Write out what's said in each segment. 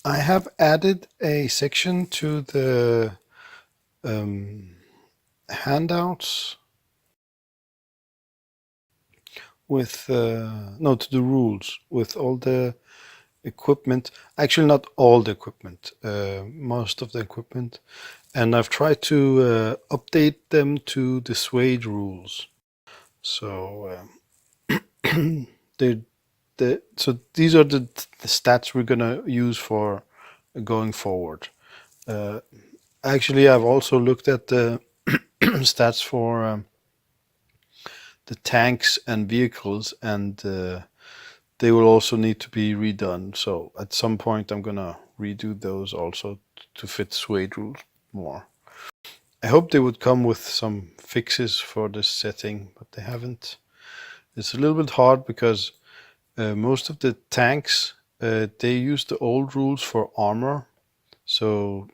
I have added a section to the handouts with no, to the rules with all the equipment. Actually, not all the equipment, most of the equipment, and I've tried to update them to the suede rules. So they so these are the stats we're gonna use for going forward. Actually, I've also looked at the stats for the tanks and vehicles, and they will also need to be redone. So at some point, I'm gonna redo those also to fit suede rules more. I hope they would come with some fixes for this setting, but they haven't. It's a little bit hard because most of the tanks they use the old rules for armor. So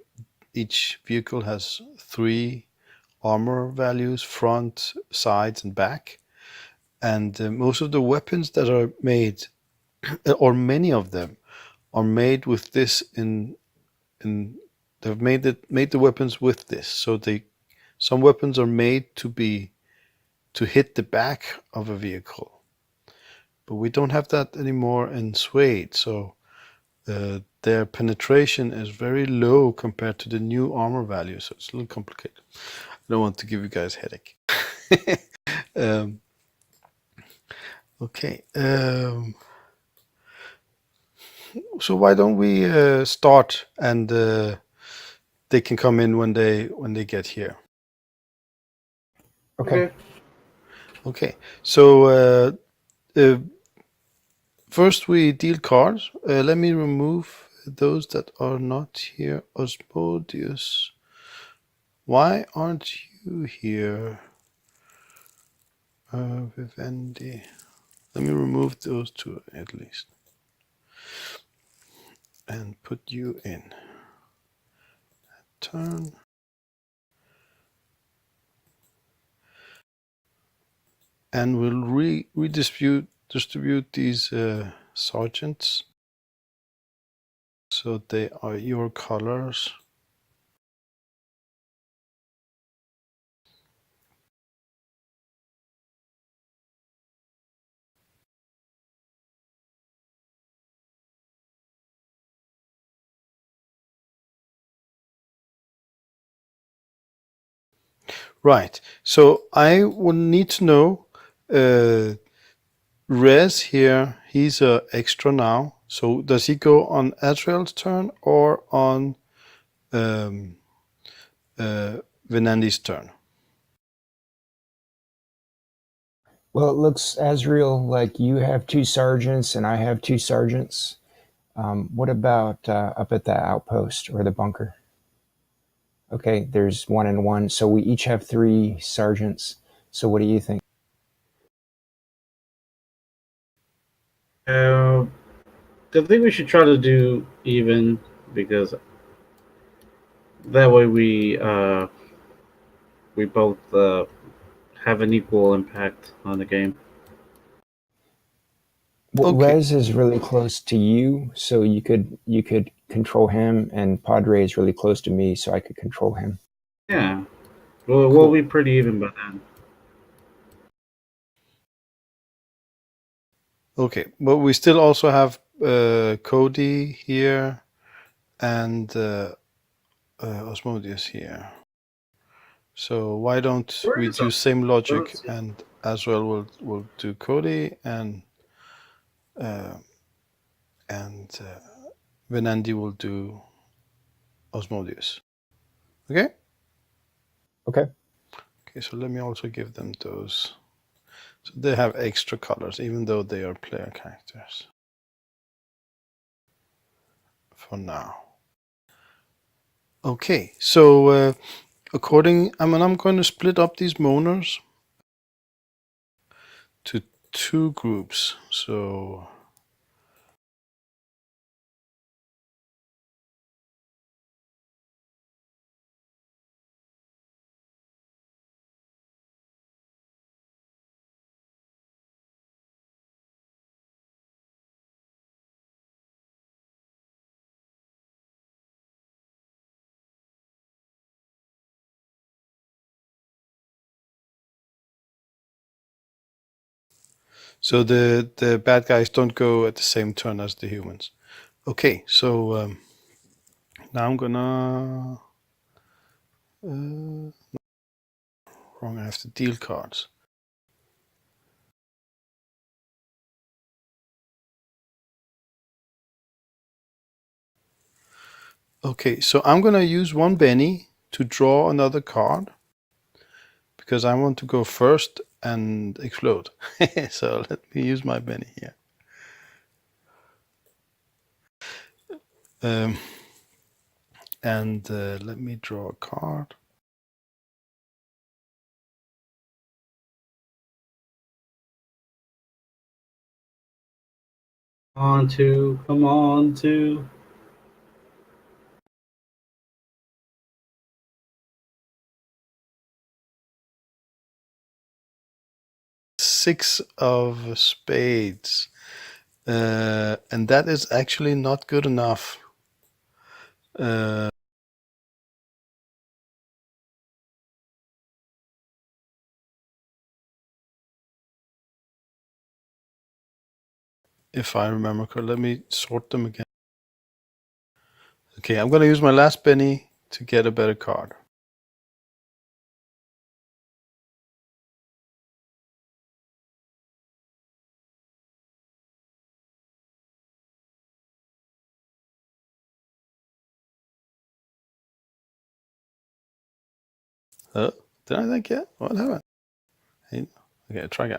each vehicle has 3 armor values: front, sides, and back. And most of the weapons that are made, or many of them, are made with this in they've made the weapons with this. So some weapons are made to hit the back of a vehicle. But we don't have that anymore in suede, so their penetration is very low compared to the new armor value, so it's a little complicated. I don't want to give you guys a headache. um, okay. So why don't we start, and they can come in when they get here. Okay. Okay. Okay. So uh, first we deal cards. Let me remove those that are not here. Osmodius. Why aren't you here? Vivendi. Let me remove those 2 at least. And put you in. Turn. And we'll distribute these sergeants. So they are your colors. Right. So I would need to know, Rez here, he's a extra now. So does he go on Azrael's turn or on um, Venandi's turn? Well, it looks, Azriel, like you have 2 sergeants and I have 2 sergeants. What about up at the outpost or the bunker? Okay, there's 1 and 1, so we each have 3 sergeants. So what do you think? I think we should try to do even because that way we both have an equal impact on the game. Well, Okay. Rez is really close to you, so you could control him, and Padre is really close to me, so I could control him. Yeah, we'll Cool. be pretty even by then. Okay. But we still also have Cody here and Osmodius here. So why don't Where we is use us? same I logic, don't see him. and Azrael will do Cody, uh, and Venandi will do Osmodius. Okay? Okay. Okay, so let me also give them those. So they have extra colors, even though they are player characters. For now. Okay, so I'm going to split up these moaners to 2 groups. So So the bad guys don't go at the same turn as the humans. Okay, so now I'm gonna wrong. I have to deal cards. Okay, so I'm gonna use one Benny to draw another card because I want to go first and explode. So let me use my Benny here. And let me draw a card. Come on to. Six of spades. And that is actually not good enough. If I remember correctly, let me sort them again. Okay, I'm gonna use my last Benny to get a better card. Did I think yet? What happened? Okay, try again.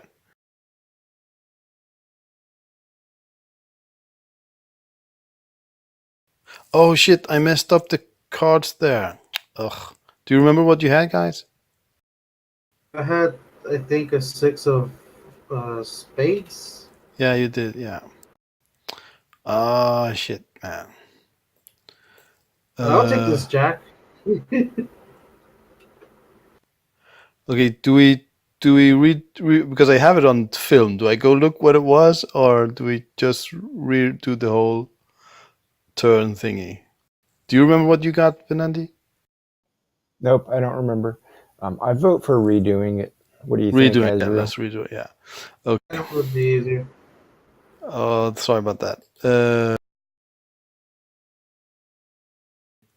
Oh shit, I messed up the cards there. Ugh. Do you remember what you had, guys? I had, I think, a six of spades. Yeah, you did, yeah. Ah, shit, man. I'll take this jack. Okay, do we read because I have it on film? Do I go look what it was, or do we just redo the whole turn thingy? Do you remember what you got, Benandi? Nope, I don't remember. I vote for redoing it. What do you think, Redoing it. Yeah, Ezreal? let's redo it. Yeah. Okay. That would be easier. Oh, sorry about that.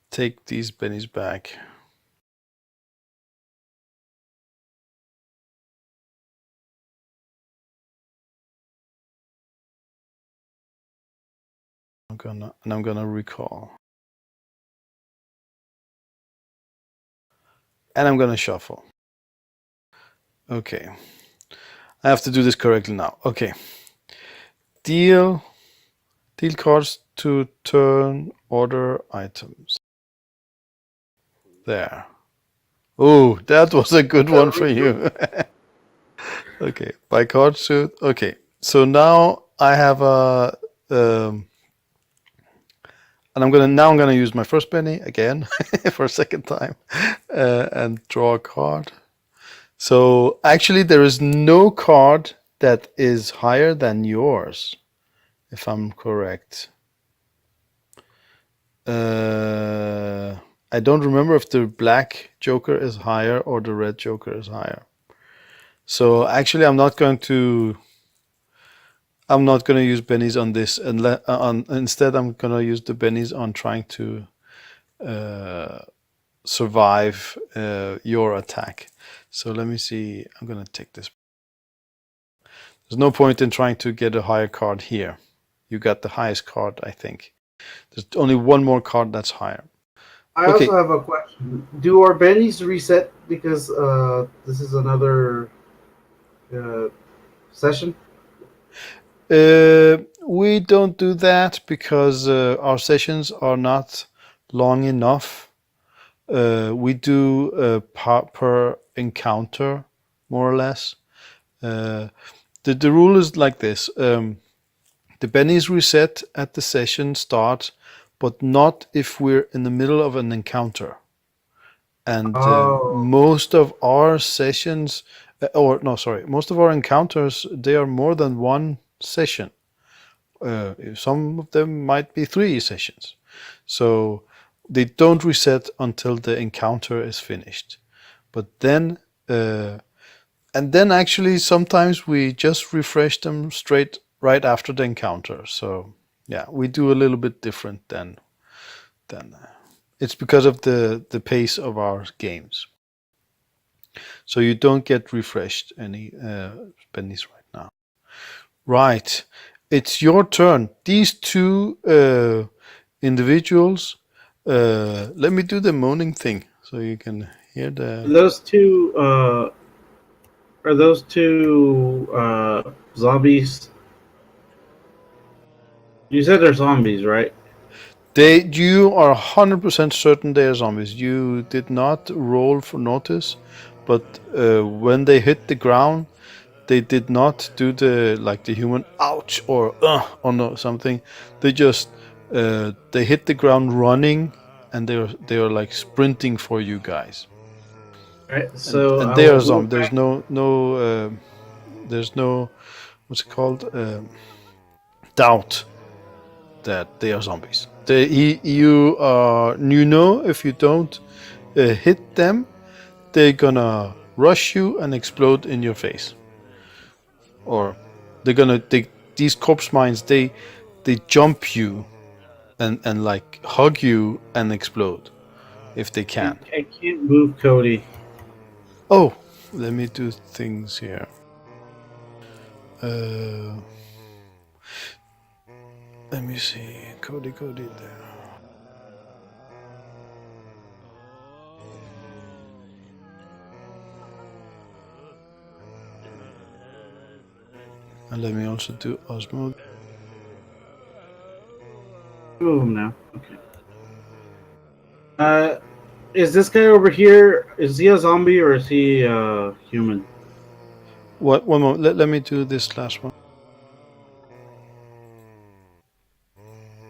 Take these bennies back. I'm gonna recall. And I'm gonna shuffle. Okay. I have to do this correctly now. Okay. Deal cards to turn order items. There. Oh, that was a good one for you. Okay. Buy card suit. Okay. So now I have a and I'm gonna use my first penny again for a second time and draw a card. So actually, there is no card that is higher than yours, if I'm correct. I don't remember if the black Joker is higher or the red Joker is higher. So actually, I'm not going to use bennies on this, instead I'm going to use the bennies on trying to survive your attack. So let me see. I'm going to take this. There's no point in trying to get a higher card here. You got the highest card, I think. There's only one more card that's higher. I also have a question. Do our bennies reset because this is another session? We don't do that because our sessions are not long enough. We do per encounter, more or less. The rule is like this. The bennies reset at the session start, but not if we're in the middle of an encounter. And most of our sessions, most of our encounters, they are more than one session. Some of them might be 3 sessions. So they don't reset until the encounter is finished. But then and then actually sometimes we just refresh them straight right after the encounter. So yeah, we do a little bit different than it's because of the pace of our games. So you don't get refreshed any pennies right now. Right, it's your turn. These two individuals. Let me do the moaning thing so you can hear the. Those two are those two zombies? You said they're zombies, right? You are 100% certain they are zombies. You did not roll for notice, but when they hit the ground, they did not do the human ouch or no something. They just they hit the ground running, and they are like sprinting for you guys. Right. So And I they are will move zombies. back. There's no what's it called doubt that they are zombies. You know if you don't hit them, they're gonna rush you and explode in your face, or these corpse mines they jump you and like hug you and explode if they can. I can't move Cody. Oh, let me do things here. Uh, Let me see. Cody there. And let me also do Osmo. Move him now. Okay. Is this guy over here? Is he a zombie or is he human? What? One more. Let me do this last one.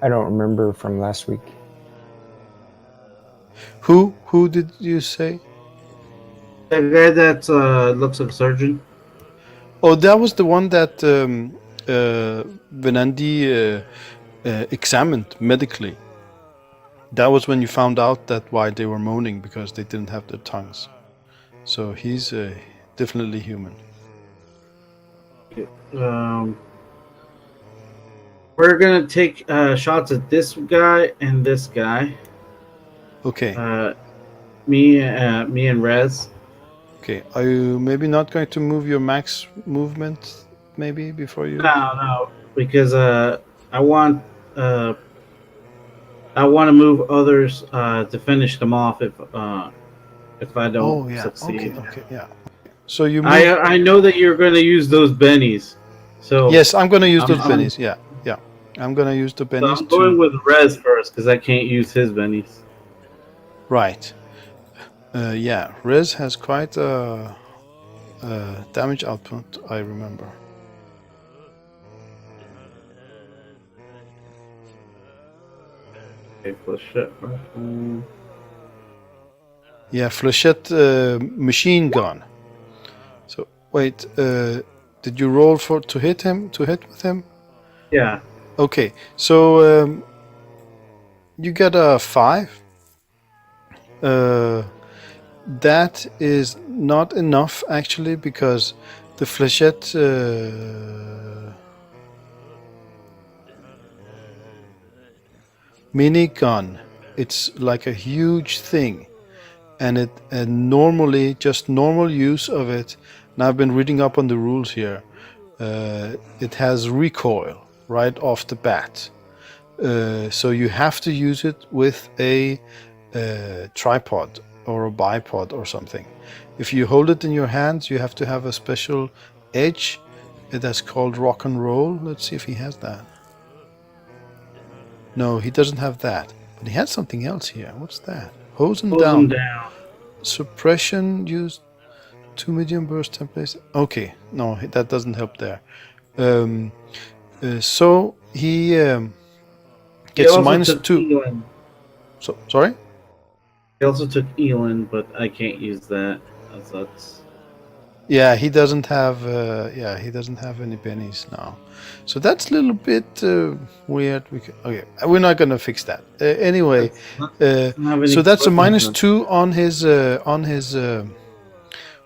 I don't remember from last week. Who did you say? The guy that looks like a surgeon. Oh, that was the one that Venandi examined medically. That was when you found out that why they were moaning, because they didn't have their tongues. So he's definitely human. We're gonna take shots at this guy and this guy. Okay. Me and Rez. Okay. Are you maybe not going to move your max movement maybe before you? No, because I want to move others to finish them off if I don't Oh yeah. succeed. Okay. Yeah. So you move. I know that you're going to use those bennies, so Yes, I'm gonna use I'm, those I'm, bennies. Yeah. I'm gonna use the so bennies I'm going to. with Rez first because I can't use his bennies. Right. Yeah. Rez has quite a damage output. I remember. Okay, flechette. Yeah, flechette machine gun. So wait, did you roll to hit him? To hit with him? Yeah. Okay, so you get a 5. That is not enough actually, because the flechette minigun, it's like a huge thing, and normally just normal use of it. And I've been reading up on the rules here. It has recoil right off the bat, so you have to use it with a tripod or a bipod or something. If you hold it in your hands, you have to have a special edge that's called rock and roll. Let's see if he has that. No, he doesn't have that, but he has something else here. What's that? Hose him down. Suppression used 2 medium burst templates. Okay, no, that doesn't help there. So he gets a -2. So sorry. He also took Elin, but I can't use that. That's. Yeah, he doesn't have. He doesn't have any bennies now, so that's a little bit weird. We're not gonna fix that anyway. So that's a -2 on his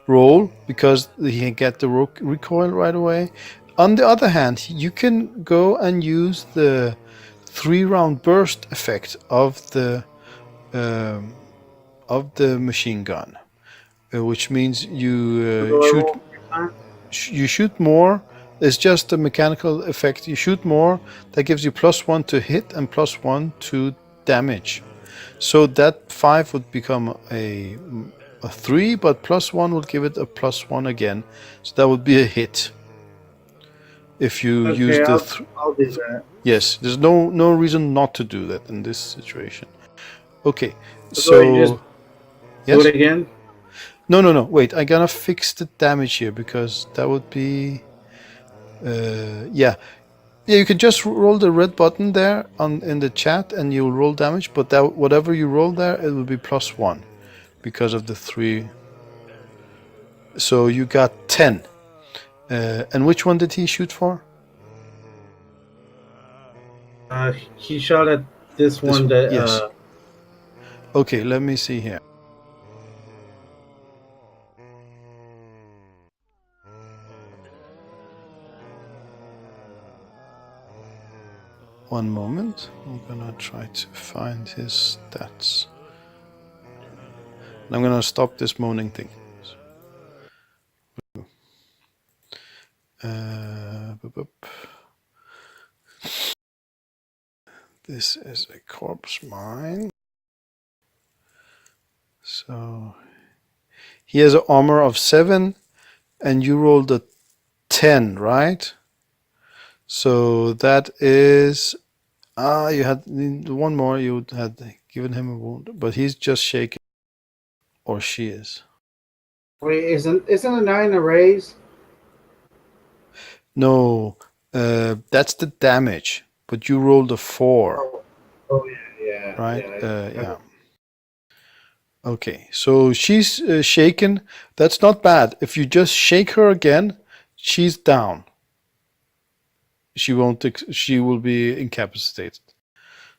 roll because he can get the recoil right away. On the other hand, you can go and use the 3-round burst effect um, of the machine gun, which means What you do I shoot roll every time? you shoot more. It's just a mechanical effect. You shoot more, that gives you +1 to hit and +1 to damage. So that 5 would become a 3, but +1 would give it a +1 again. So that would be a hit. If you use Okay, the I'll do that. yes, there's no reason not to do that in this situation. Okay, So do I just so do it yes. again? No. Wait, I gotta fix the damage here because that would be yeah. Yeah, you can just roll the red button there in the chat and you'll roll damage, but that whatever you roll there, it will be +1 because of the 3. So you got 10. And which one did he shoot for? He shot at this This one one. that Yes. Okay, let me see here. One moment. I'm gonna try to find his stats. I'm gonna stop this moaning thing. This is a corpse mine. So he has an armor of 7, and you rolled a 10, right? So that is you had one more. You had given him a wound, but he's just shaken, or she is. wait, isn't a 9 a raise? No, that's the damage. But you rolled a 4, Oh yeah, right? yeah. Yeah. Okay, so she's shaken. That's not bad. If you just shake her again, she's down. She won't. She will be incapacitated.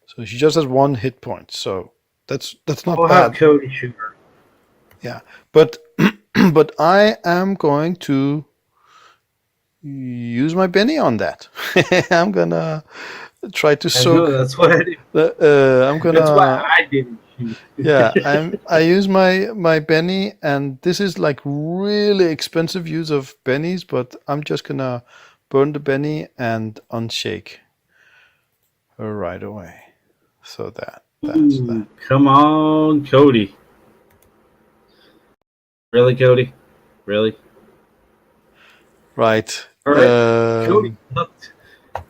So she just has 1 hit point. So that's not We'll have bad. Cody shoot her. Yeah, but but I am going to use my Benny on that. I'm gonna try to I know soak. that's why I did. I'm That's why gonna I didn't shoot. yeah. I use my Benny, and this is like really expensive use of Bennies, but I'm just gonna burn the Benny and unshake her right away. So that's that. Ooh, come on, Cody. Really, Cody? Really? Right. All right, Cody.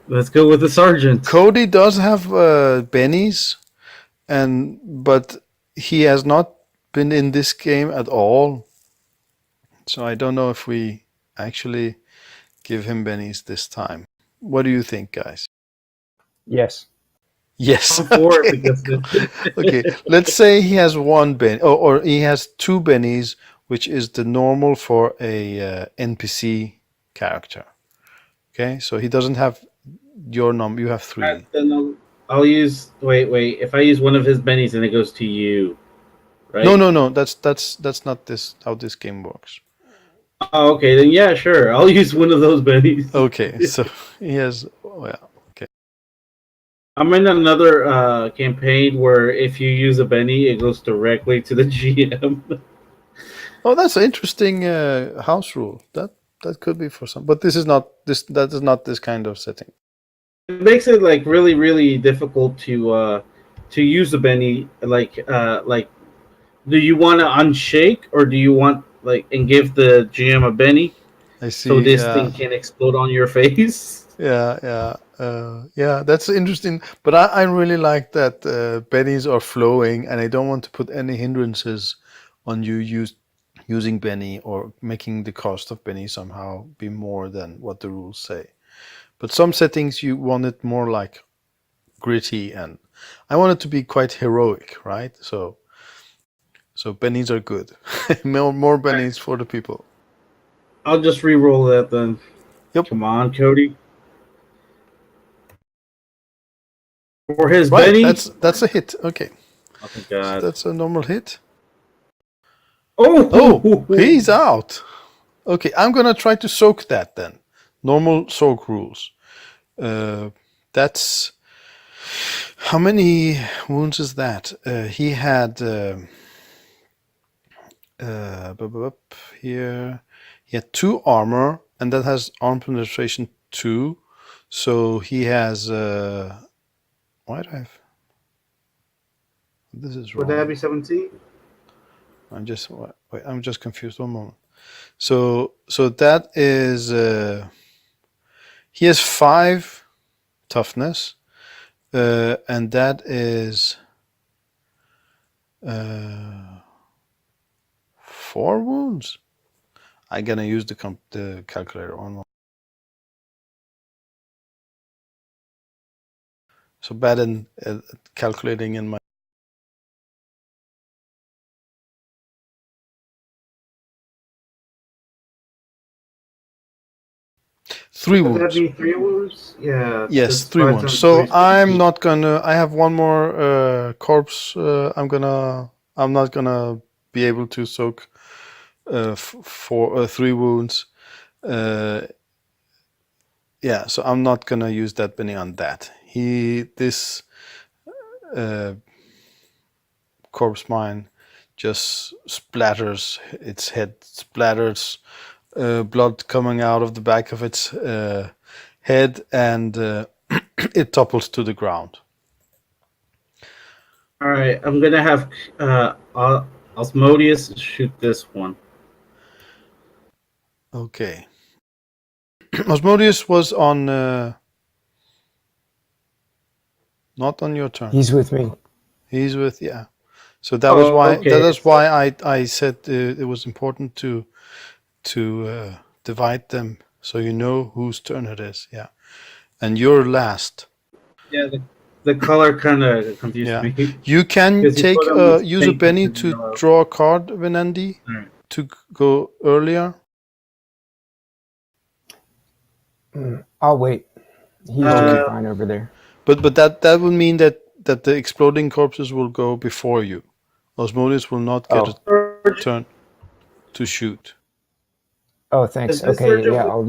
Let's go with the sergeant. Cody does have bennies, but he has not been in this game at all. So I don't know if we actually give him bennies this time. What do you think, guys? Yes. Yes. I'm for it Okay. because Okay. Let's say he has 1 benny, or he has 2 bennies, which is the normal for a NPC character. Okay, so he doesn't have your number. You have 3. then I'll use. Wait. If I use one of his bennies, then it goes to you, right? No. That's not this how this game works. Oh, okay. Then yeah, sure. I'll use one of those bennies. Okay, so he has. Oh, yeah. Okay. I'm in another campaign where if you use a benny, it goes directly to the GM. Oh, that's an interesting house rule. That could be for some, but this is not this. That is not this kind of setting. It makes it like really, really difficult to use a benny. Like, do you want to unshake or do you want like and give the GM a benny I so see. this Yeah, thing can explode on your face? yeah. That's interesting. But I really like that bennies are flowing, and I don't want to put any hindrances on you using Benny or making the cost of Benny somehow be more than what the rules say. But some settings you want it more like gritty, and I want it to be quite heroic, right? So bennies are good. more bennies for the people. I'll just re-roll that then. Yep. Come on, Cody. For his Right. benny. That's a hit. Okay. Oh, thank So God. that's a normal hit. Oh, he's out. Okay, I'm gonna try to soak that then. Normal soak rules. That's how many wounds is that? He had here. He had 2 armor, and that has arm penetration 2. So he has. Why do I have? This is Would that wrong. be 17? Wait. I'm just confused. One moment. So that is. He has 5 toughness, and that is 4 wounds. I'm gonna use the calculator on. So bad in calculating in my. 3 Would that wounds. be 3 wounds? Yeah, Yes, that's 3 5 wounds. times So 3. I'm not gonna. I have one more corpse. I'm not gonna be able to soak for 3 wounds. Yeah, so I'm not gonna use that Benny on that. This corpse mine just splatters its head, splatters blood coming out of the back of its head, and it topples to the ground. All right, I'm gonna have Osmodius shoot this one. Okay. Osmodius was on not on your turn. He's with me. He's with So that was why okay. I said it was important to divide them so you know whose turn it is. Yeah, and you're last. Yeah, the color kind of confused Yeah, me. you can Because you take put them with use a pink Benny and to yellow. draw a card, Venandi, Alright. to go earlier. I'll wait. He's doing fine over there. But that would mean that the exploding corpses will go before you. Osmodius will not get a turn to shoot. Oh, thanks. Is this Okay, Sergio? yeah, I'll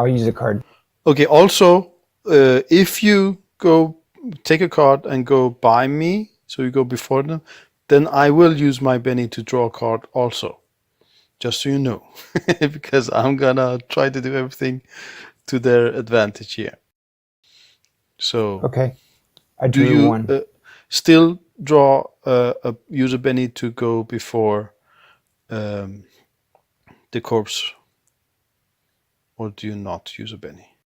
use a card. Okay. Also, if you go take a card and go by me, so you go before them, then I will use my Benny to draw a card also. Just so you know, because I'm gonna try to do everything to their advantage here. So, Okay, I do drew you one. still draw a user Benny to go before the corpse, or do you not use a Benny?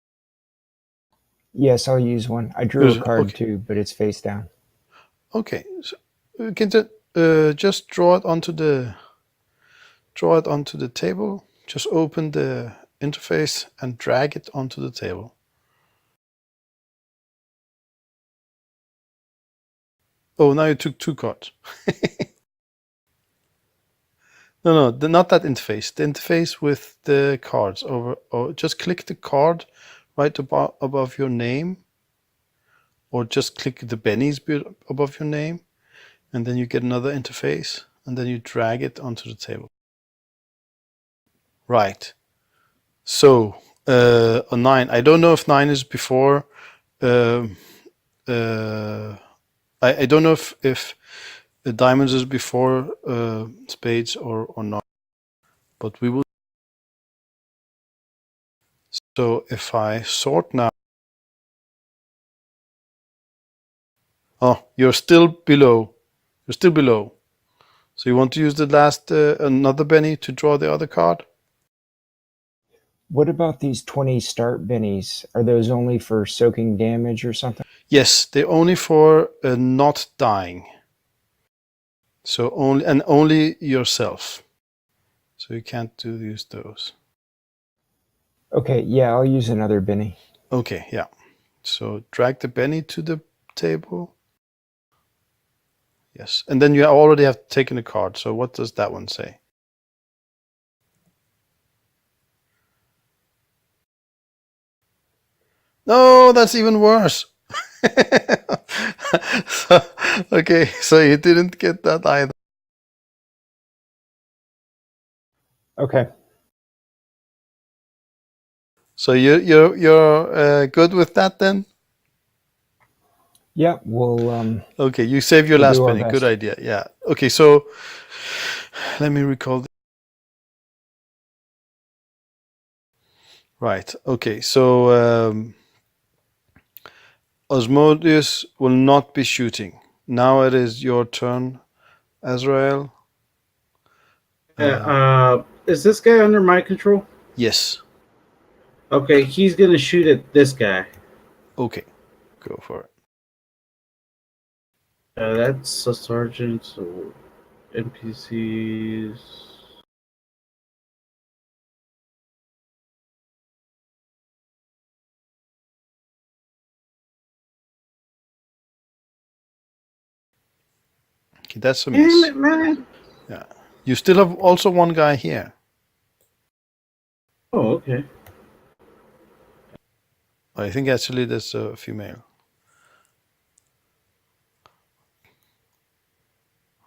Yes, I'll use one. I drew a card Okay. too, but it's face down. Okay. So you can just draw it onto the table. Just open the interface and drag it onto the table. Oh, now you took 2 cards. No, not that interface. The interface with the cards over. Or just click the card right above your name, or just click the bennies above your name, and then you get another interface, and then you drag it onto the table. Right. So a 9. I don't know if 9 is before. I don't know if the diamonds is before spades or not, but we will. So if I sort now, oh, you're still below. You're still below. So you want to use the last another Benny to draw the other card? What about these 20 start bennies? Are those only for soaking damage or something? Yes, they're only for not dying. So only yourself. So you can't use those. Okay, yeah, I'll use another benny. Okay, yeah. So drag the Benny to the table. Yes, and then you already have taken a card. So what does that one say? No, that's even worse. Okay, so you didn't get that either. Okay. So you're good with that then? Yeah, we'll Okay, you save your we'll last do our penny. Good best. idea. Yeah. Okay, so let me recall. Right. Okay, so Osmodius will not be shooting. Now it is your turn, Azrael. Is this guy under my control? Yes. Okay, he's gonna shoot at this guy. Okay, go for it. That's a sergeant, so NPCs. Okay, that's a Damn miss. it, man! Yeah. You still have also one guy here. Oh, okay. I think actually that's a female.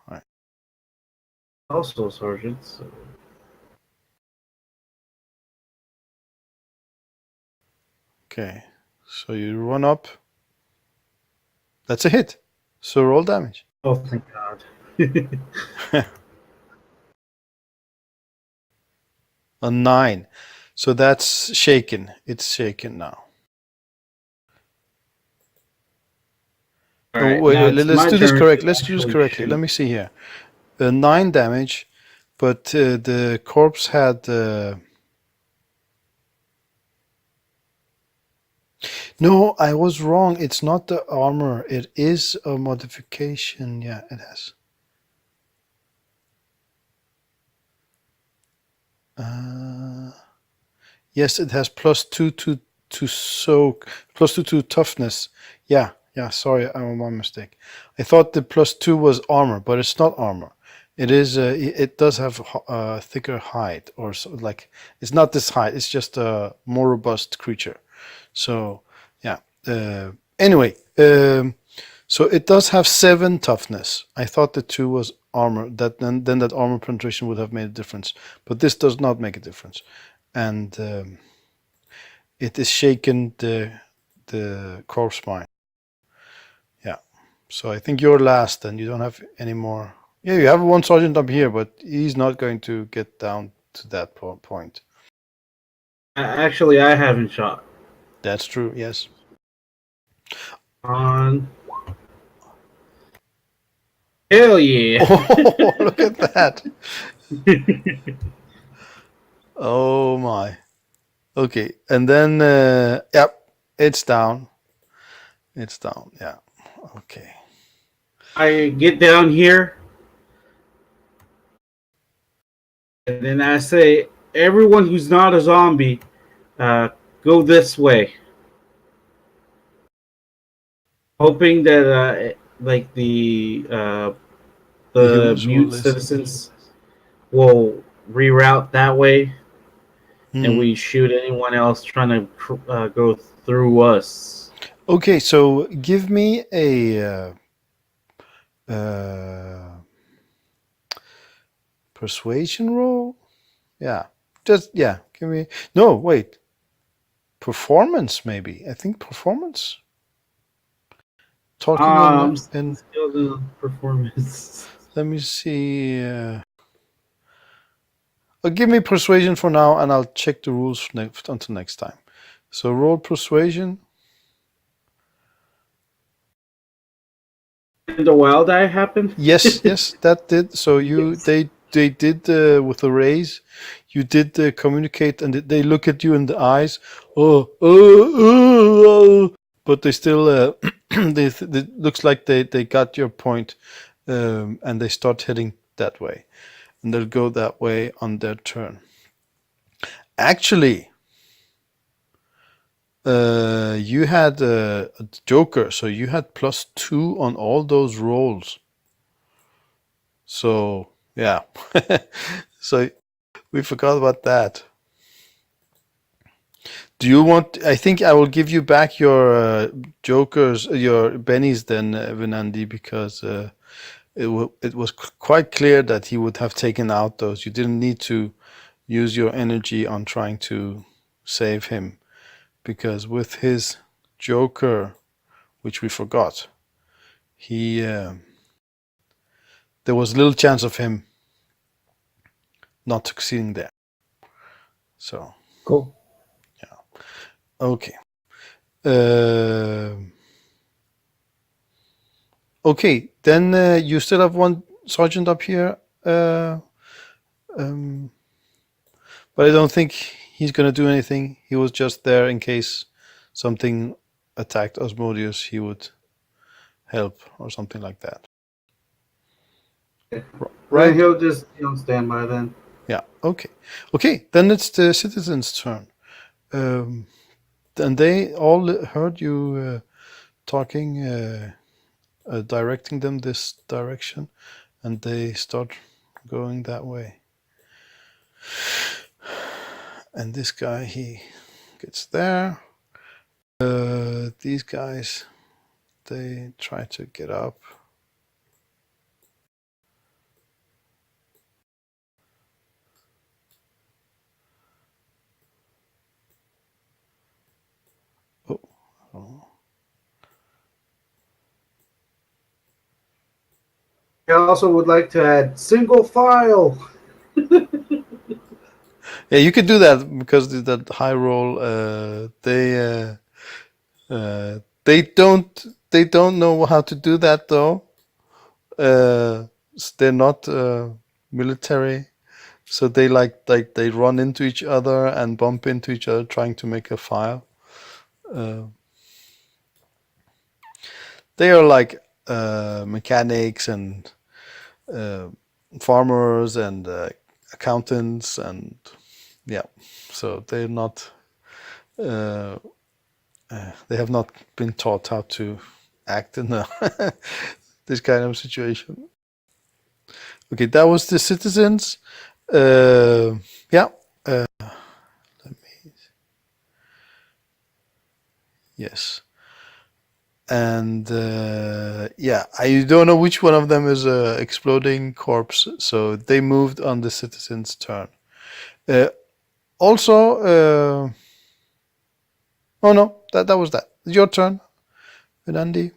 Right. Also a sergeant. So. Okay. So you run up. That's a hit. So roll damage. Oh, thank God. A 9. So that's shaken. It's shaken now. All No, right, wait, now wait. it's Let's my do this turn correct. to Let's do this actually correctly. Let shoot. me see here. 9 damage, but the corpse had. No, I was wrong. It's not the armor. It is a modification. Yeah, it has. Yes, it has +2 to soak, +2 to toughness. Yeah, yeah. Sorry, I'm my mistake. I thought the +2 was armor, but it's not armor. It is. It does have a thicker hide, or so, like it's not this hide. It's just a more robust creature. So yeah. Anyway, so it does have 7 toughness. I thought the 2 was armor. That then that armor penetration would have made a difference, but this does not make a difference, and it is shaken the corpse mine. Yeah. So I think you're last, and you don't have any more. Yeah, you have one sergeant up here, but he's not going to get down to that point. Actually, I haven't shot. That's true. Yes. On. Hell yeah! Oh, look at that. Oh my. Okay, and then yep, it's down. It's down. Yeah. Okay. I get down here, and then I say, everyone who's not a zombie, go this way. Hoping that, like The the humans will mute listen. citizens will reroute that way, and Hmm. we shoot anyone else trying to go through us. Okay, so give me a uh, persuasion roll. Yeah, just yeah. Give me no wait. Performance maybe. I think performance. Talking I'm in still the performance. let me see. Give me persuasion for now, and I'll check the rules until next time. So roll persuasion. And the wild eye happened. Yes, yes, that did. So you Yes. they did with the raise. You did communicate, and they look at you in the eyes. But they still they looks like they got your point, and they start heading that way, and they'll go that way on their turn. Actually, you had a Joker, so you had +2 on all those rolls. So yeah, so we forgot about that. Do you want? I think I will give you back your Jokers, your bennies then, Venandi, because it was quite clear that he would have taken out those. You didn't need to use your energy on trying to save him, because with his Joker, which we forgot, he there was little chance of him not succeeding there. So Cool. okay. Okay, then you still have one sergeant up here, but I don't think he's gonna do anything. He was just there in case something attacked Osmodius. He would help or something like that. Then Right? he'll just be on standby then. Yeah. Okay. Okay. Then it's the citizens' turn. And they all heard you talking, directing them this direction, and they start going that way. And this guy, he gets there. These guys, they try to get up. Oh. I also would like to add single file. Yeah, you could do that because that high roll. They don't know how to do that though. They're not military, so they they run into each other and bump into each other trying to make a file. They are like mechanics and farmers and accountants, and yeah, so they're not. They have not been taught how to act in this kind of situation. Okay, that was the citizens. Yeah. Let me. Yes. And yeah, I don't know which one of them is a exploding corpse, so they moved on the citizens' turn. Also, oh no, that was that. Your turn, Andy.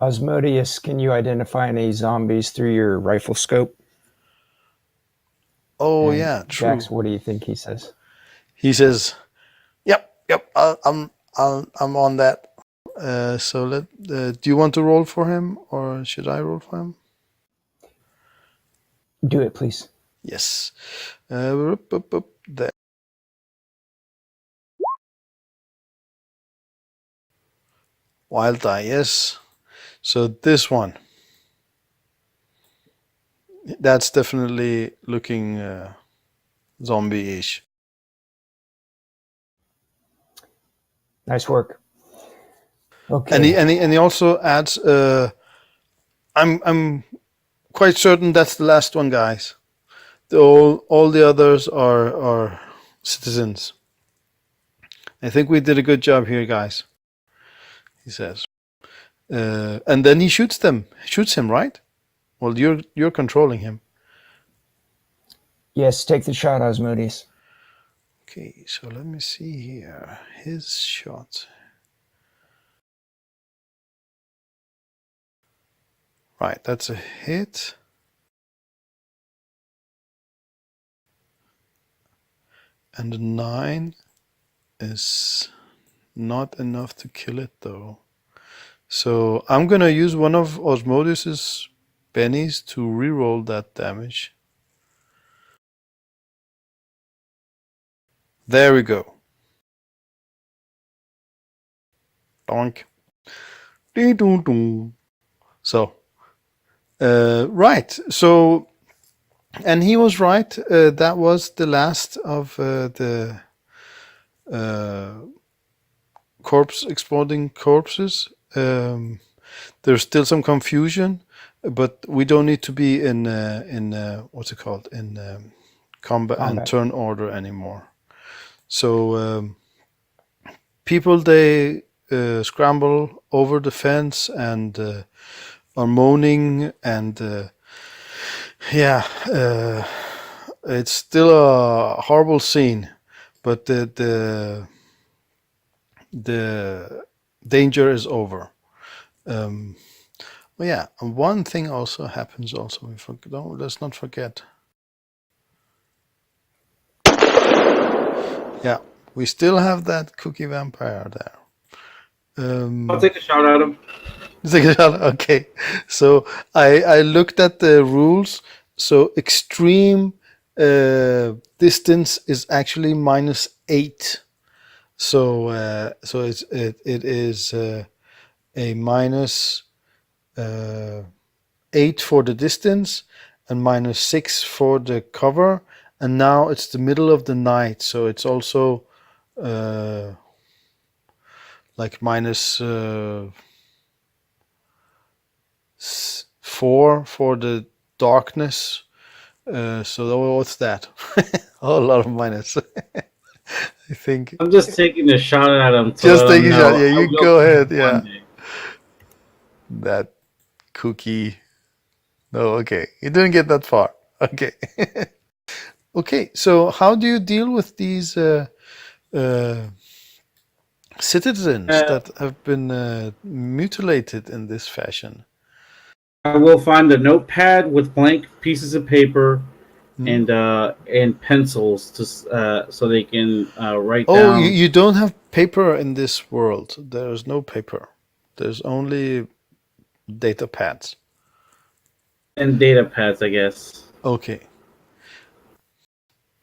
Osmodius, can you identify any zombies through your rifle scope? Oh And yeah, true. Jax, what do you think he says? He says, "Yep, I'm on that." So do you want to roll for him, or should I roll for him? Do it, please. Yes. There. Wild die, yes. So this one, that's definitely looking zombie-ish. Nice work. Okay. And he also adds, I'm quite certain that's the last one, guys. All the others are citizens. I think we did a good job here, guys. He says, and then he shoots him, right? Well, you're controlling him. Yes, take the shot, Osmodius. Okay, so let me see here. His shot. Right, that's a hit. And a 9 is not enough to kill it, though. So I'm gonna use one of Osmodius's bennies to reroll that damage. There we go. Donk. So, right. So, and he was right. That was the last of the exploding corpses. There's still some confusion, but we don't need to be in what's it called, in combat and turn order anymore. So people, they scramble over the fence and are moaning and It's still a horrible scene, but the danger is over. Well, yeah, and one thing also happens. Also, let's not forget. Yeah, we still have that cookie vampire there. I'll take a shot at him. Okay, so I looked at the rules. So extreme distance is actually -8. So it is a -8 for the distance and -6 for the cover. And now it's the middle of the night, so it's also like -4 for the darkness. So what's that? A lot of minus. I think. I'm just taking a shot at him to Just let take him a shot. know Yeah, I you will go kill ahead. him Yeah, one day. that cookie. No, okay, you didn't get that far. Okay. Okay, so how do you deal with these citizens Uh, that have been mutilated in this fashion? I will find a notepad with blank pieces of paper Hmm? and pencils to so they can write Oh, you, down you don't have paper in this world. There's no paper. There's only data pads. and data pads, I guess. Okay.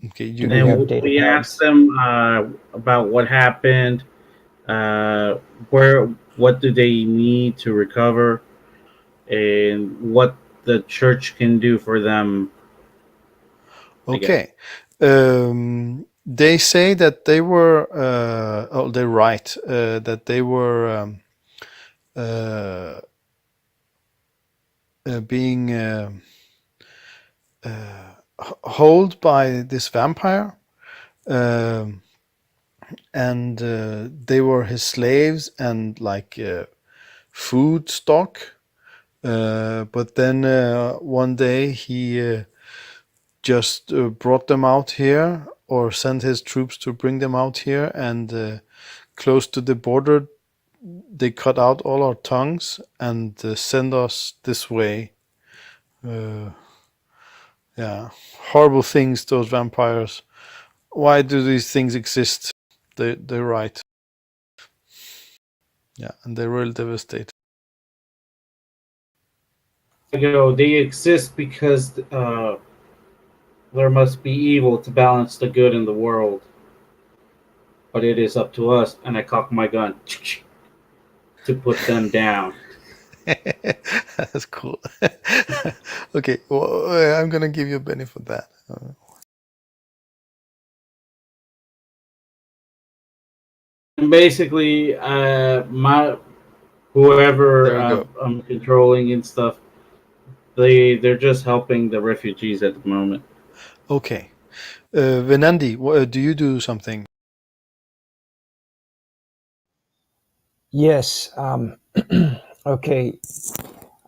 Okay. Do You. we have you data We asked pads? them about what happened, where, what do they need to recover, and what the church can do for them. I guess. Okay. They say that they were. Oh, they write that they were uh, being held by this vampire, um, and they were his slaves and like food stock. But then one day he just brought them out here, or sent his troops to bring them out here, and close to the border, they cut out all our tongues and send us this way. Uh, yeah, horrible things. Those vampires. Why do these things exist? They're right. Yeah, and they're really devastating. I go. They exist because there must be evil to balance the good in the world. But it is up to us, and I cock my gun to put them down. That's cool. Okay, well, I'm gonna give you a benefit for that. And basically, my whoever There we go. I'm controlling and stuff, they're just helping the refugees at the moment. Okay, Venandi, do you do something? Yes. Okay.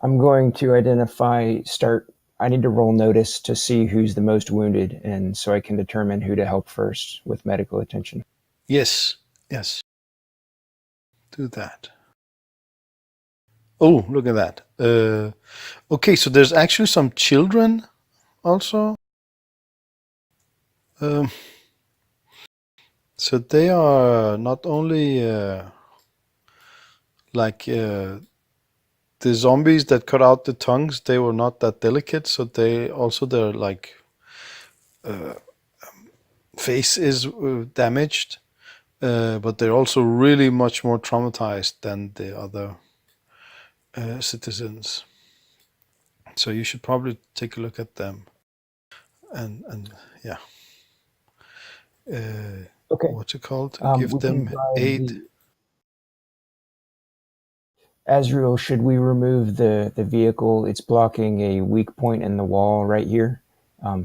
I'm going to I need to roll notice to see who's the most wounded, and so I can determine who to help first with medical attention. Yes, yes, do that. Oh, look at that. Okay, so there's actually some children also. Um, so they are not only like the zombies that cut out the tongues, they were not that delicate, so their like face is damaged, but they're also really much more traumatized than the other citizens. So you should probably take a look at them, and yeah, Okay. what's it called? Give We can them drive aid. the Azrael. Should we remove the vehicle? It's blocking a weak point in the wall right here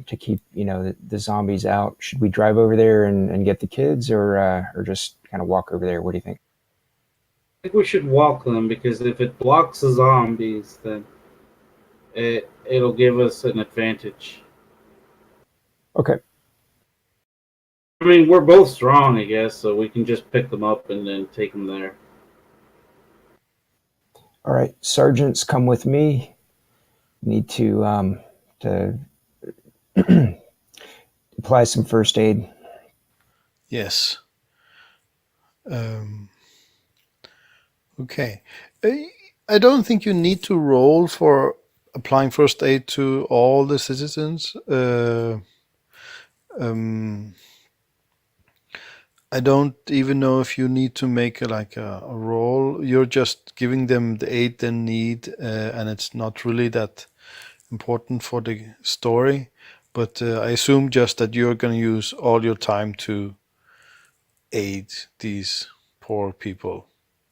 to keep the zombies out. Should we drive over there and get the kids, or just kind of walk over there? What do you think? I think we should walk them because if it blocks the zombies, then it'll give us an advantage. Okay. I mean, we're both strong, I guess, so we can just pick them up and then take them there. All right. Sergeants, come with me. Need to apply some first aid. Yes. Okay. I don't think you need to roll for applying first aid to all the citizens. I don't even know if you need to make a roll. You're just giving them the aid they need, and it's not really that important for the story. But I assume just that you're going to use all your time to aid these poor people.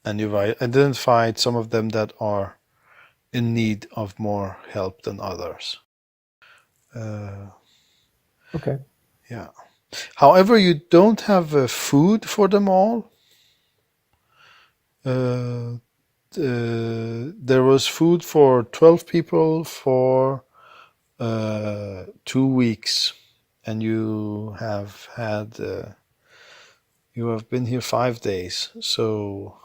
And you've identified some of them that are in need of more help than others. Okay. Yeah. However, you don't have food for them all. There was food for 12 people for 2 weeks, and you have been here 5 days, so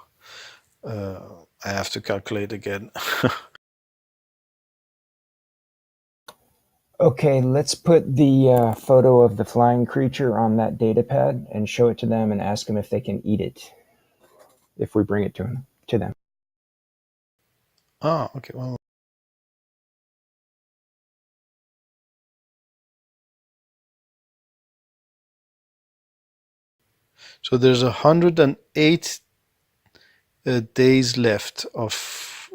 I have to calculate again. Okay, let's put the photo of the flying creature on that data pad and show it to them and ask them if they can eat it if we bring it to them. Okay. Well, so there's 108 days left of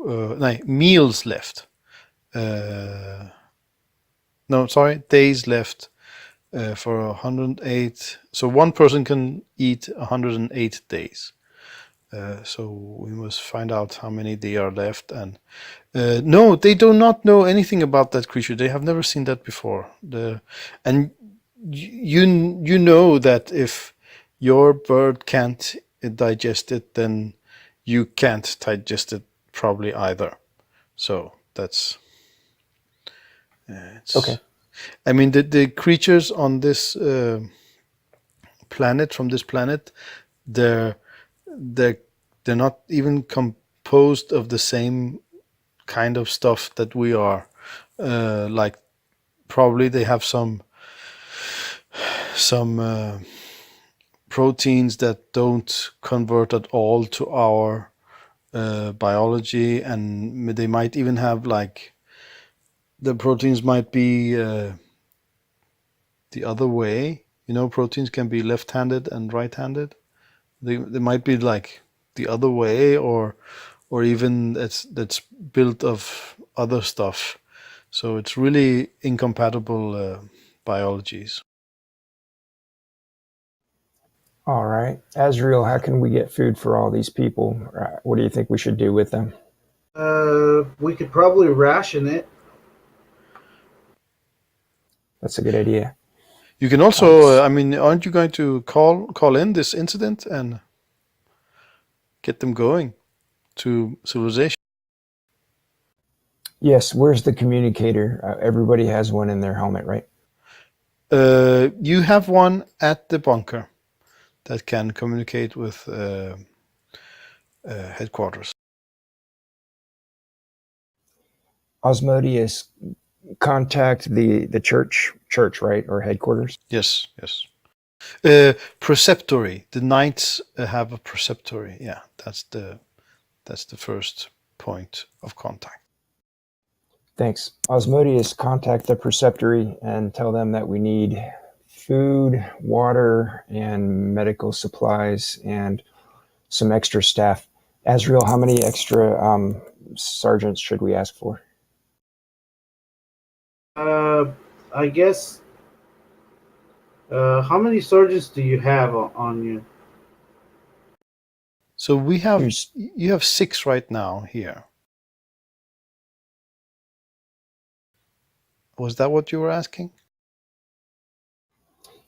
meals left. No, sorry, days left for 108. So one person can eat 108 days. So we must find out how many they are left. And no, they do not know anything about that creature. They have never seen that before. And you know that if your bird can't digest it, then you can't digest it probably either. So that's it's Okay. I mean, the creatures on this planet, from this planet, they're they're they're not even composed of the same kind of stuff that we are. Like probably they have some proteins that don't convert at all to our biology, and they might even have like the proteins might be the other way. You know, proteins can be left-handed and right-handed. They might be like the other way, or even that's built of other stuff. So it's really incompatible biologies. All right. Azriel, how can we get food for all these people? What do you think we should do with them? We could probably ration it. That's a good idea. You can also, I mean, aren't you going to call in this incident and get them going to civilization? Yes, where's the communicator? Everybody has one in their helmet, right? You have one at the bunker that can communicate with headquarters. Osmodius, contact the church, right, or headquarters. Yes. Preceptory. The knights have a preceptory. Yeah, that's the first point of contact. Thanks. Osmodius, contact the preceptory and tell them that we need food, water, and medical supplies, and some extra staff. Azriel, how many extra sergeants should we ask for? I guess. How many sergeants do you have on you? So you have 6 right now here. Was that what you were asking?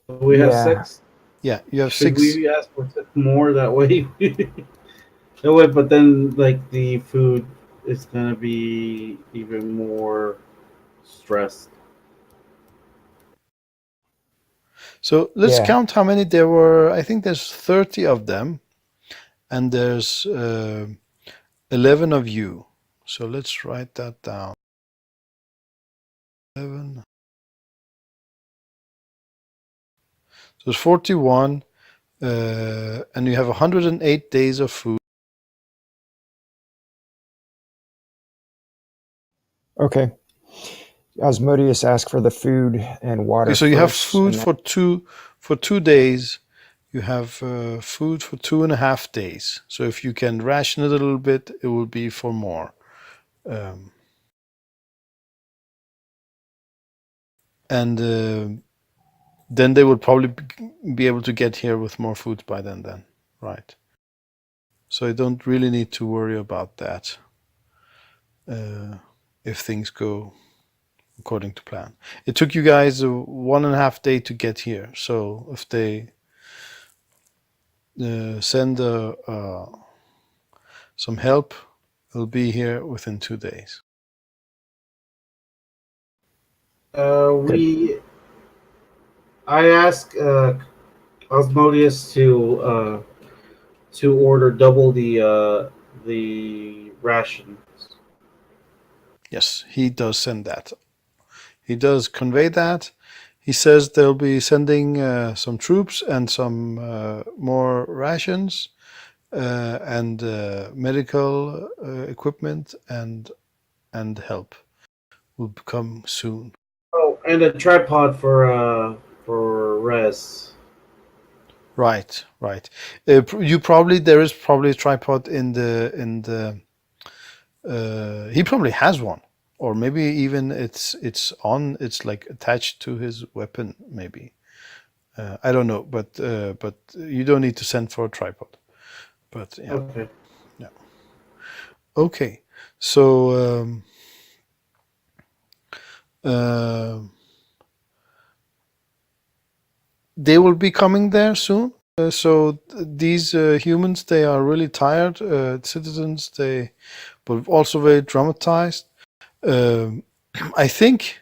We have 6. Yeah, you have Should 6. we ask for 6 more that way? That way, but then like the food is gonna be even more stressed. So let's Yeah. count how many there were. I think there's 30 of them, and there's 11 of you. So let's write that down. 11. So it's 41, and you have 108 days of food. Okay. Asmodeus asked for the food and water So you have first. food And for 2 days. You have food for 2.5 days. So if you can ration it a little bit, it will be for more. And then they would probably be able to get here with more food by then, right? So I don't really need to worry about that if things go according to plan. It took you guys 1.5 day to get here. So if they send some help, it'll be here within 2 days. good. I asked Osmodius to order double the rations. Yes, he does send that. He does convey that. He says they'll be sending some troops and some more rations and medical equipment and help will come soon. Oh, and a tripod for Res. Right. You probably there is probably a tripod in the. He probably has one, or maybe even it's like attached to his weapon. Maybe I don't know, but you don't need to send for a tripod. But yeah, Okay. yeah. Okay, so they will be coming there soon. So these humans, they are really tired citizens. They, but also very traumatized. Um I think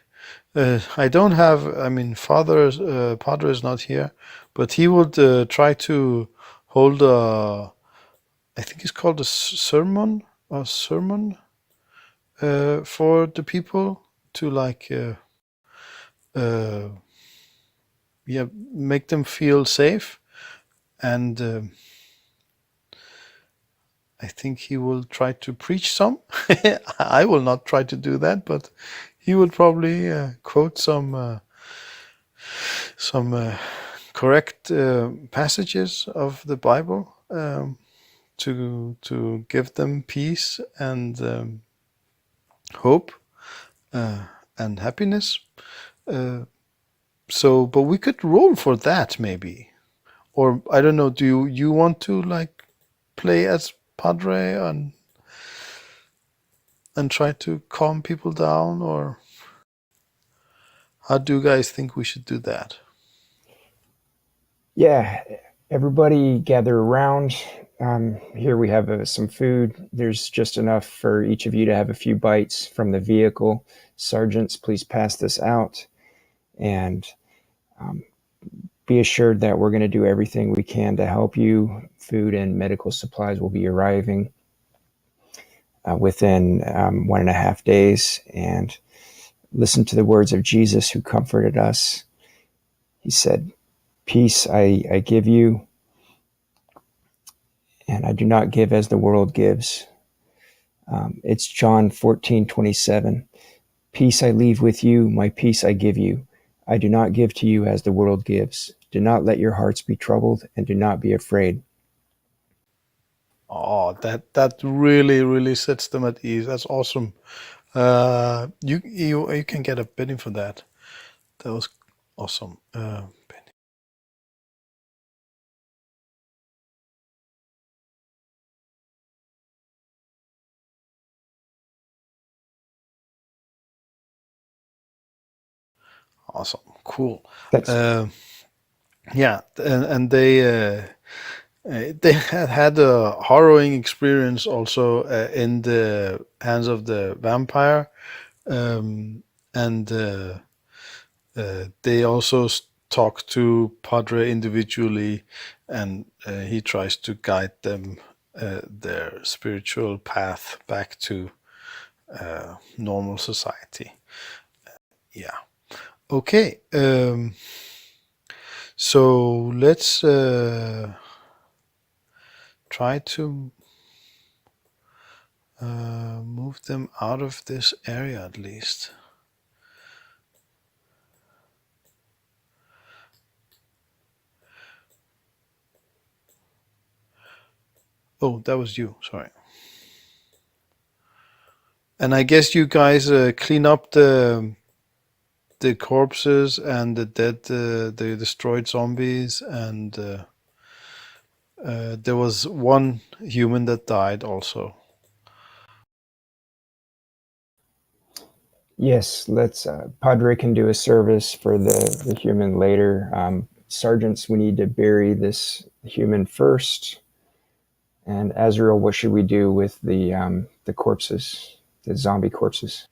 I don't have. I mean, Padre is not here, but he would try to hold a. I think it's called a sermon for the people to like, uh, yeah, make them feel safe, and I think he will try to preach some. I will not try to do that, but he would probably quote some correct passages of the Bible to give them peace and hope and happiness. So, but we could roll for that maybe, or I don't know. Do you want to like play as Padre and try to calm people down, or how do you guys think we should do that? Yeah. Everybody gather around. Here we have some food. There's just enough for each of you to have a few bites from the vehicle. Sergeants, please pass this out. And be assured that we're going to do everything we can to help you. Food and medical supplies will be arriving within 1.5 days. And listen to the words of Jesus, who comforted us. He said, "Peace I give you, and I do not give as the world gives." It's John 14:27. "Peace I leave with you, my peace I give you. I do not give to you as the world gives. Do not let your hearts be troubled, and do not be afraid." Oh, that really sets them at ease. That's awesome. You can get a penny for that. That was awesome. Penny. Awesome. Cool. Thanks. Yeah, and they had a harrowing experience also in the hands of the vampire, and they also talk to Padre individually, and he tries to guide them their spiritual path back to normal society. Yeah. Okay. So let's try to move them out of this area at least. Oh, that was you. Sorry. And I guess you guys clean up the corpses and the dead, the destroyed zombies, and there was one human that died also. Yes, let's. Padre can do a service for the human later. Sergeants, we need to bury this human first. And Azrael, what should we do with the corpses, the zombie corpses?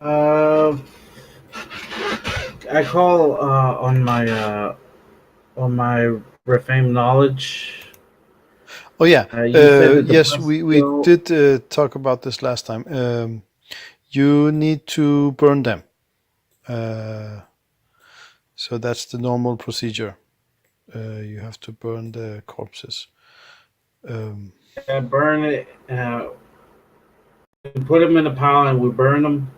I call on my refamed knowledge. Oh yeah, You said that the yes, bus we did talk about this last time. You need to burn them. So that's the normal procedure. You have to burn the corpses. burn it. We put them in a pile and we burn them.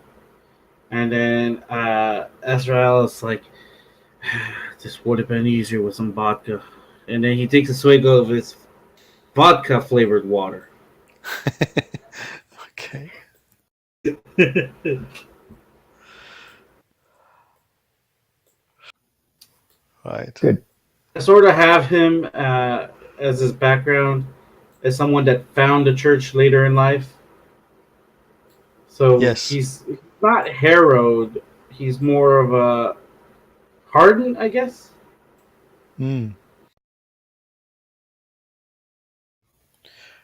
And then Azrael is like, this would have been easier with some vodka. And then he takes a swig of his vodka flavored water. Okay. Right. Good. I sort of have him as his background as someone that found the church later in life. So Yes. he's not harrowed. He's more of a hardened, I guess.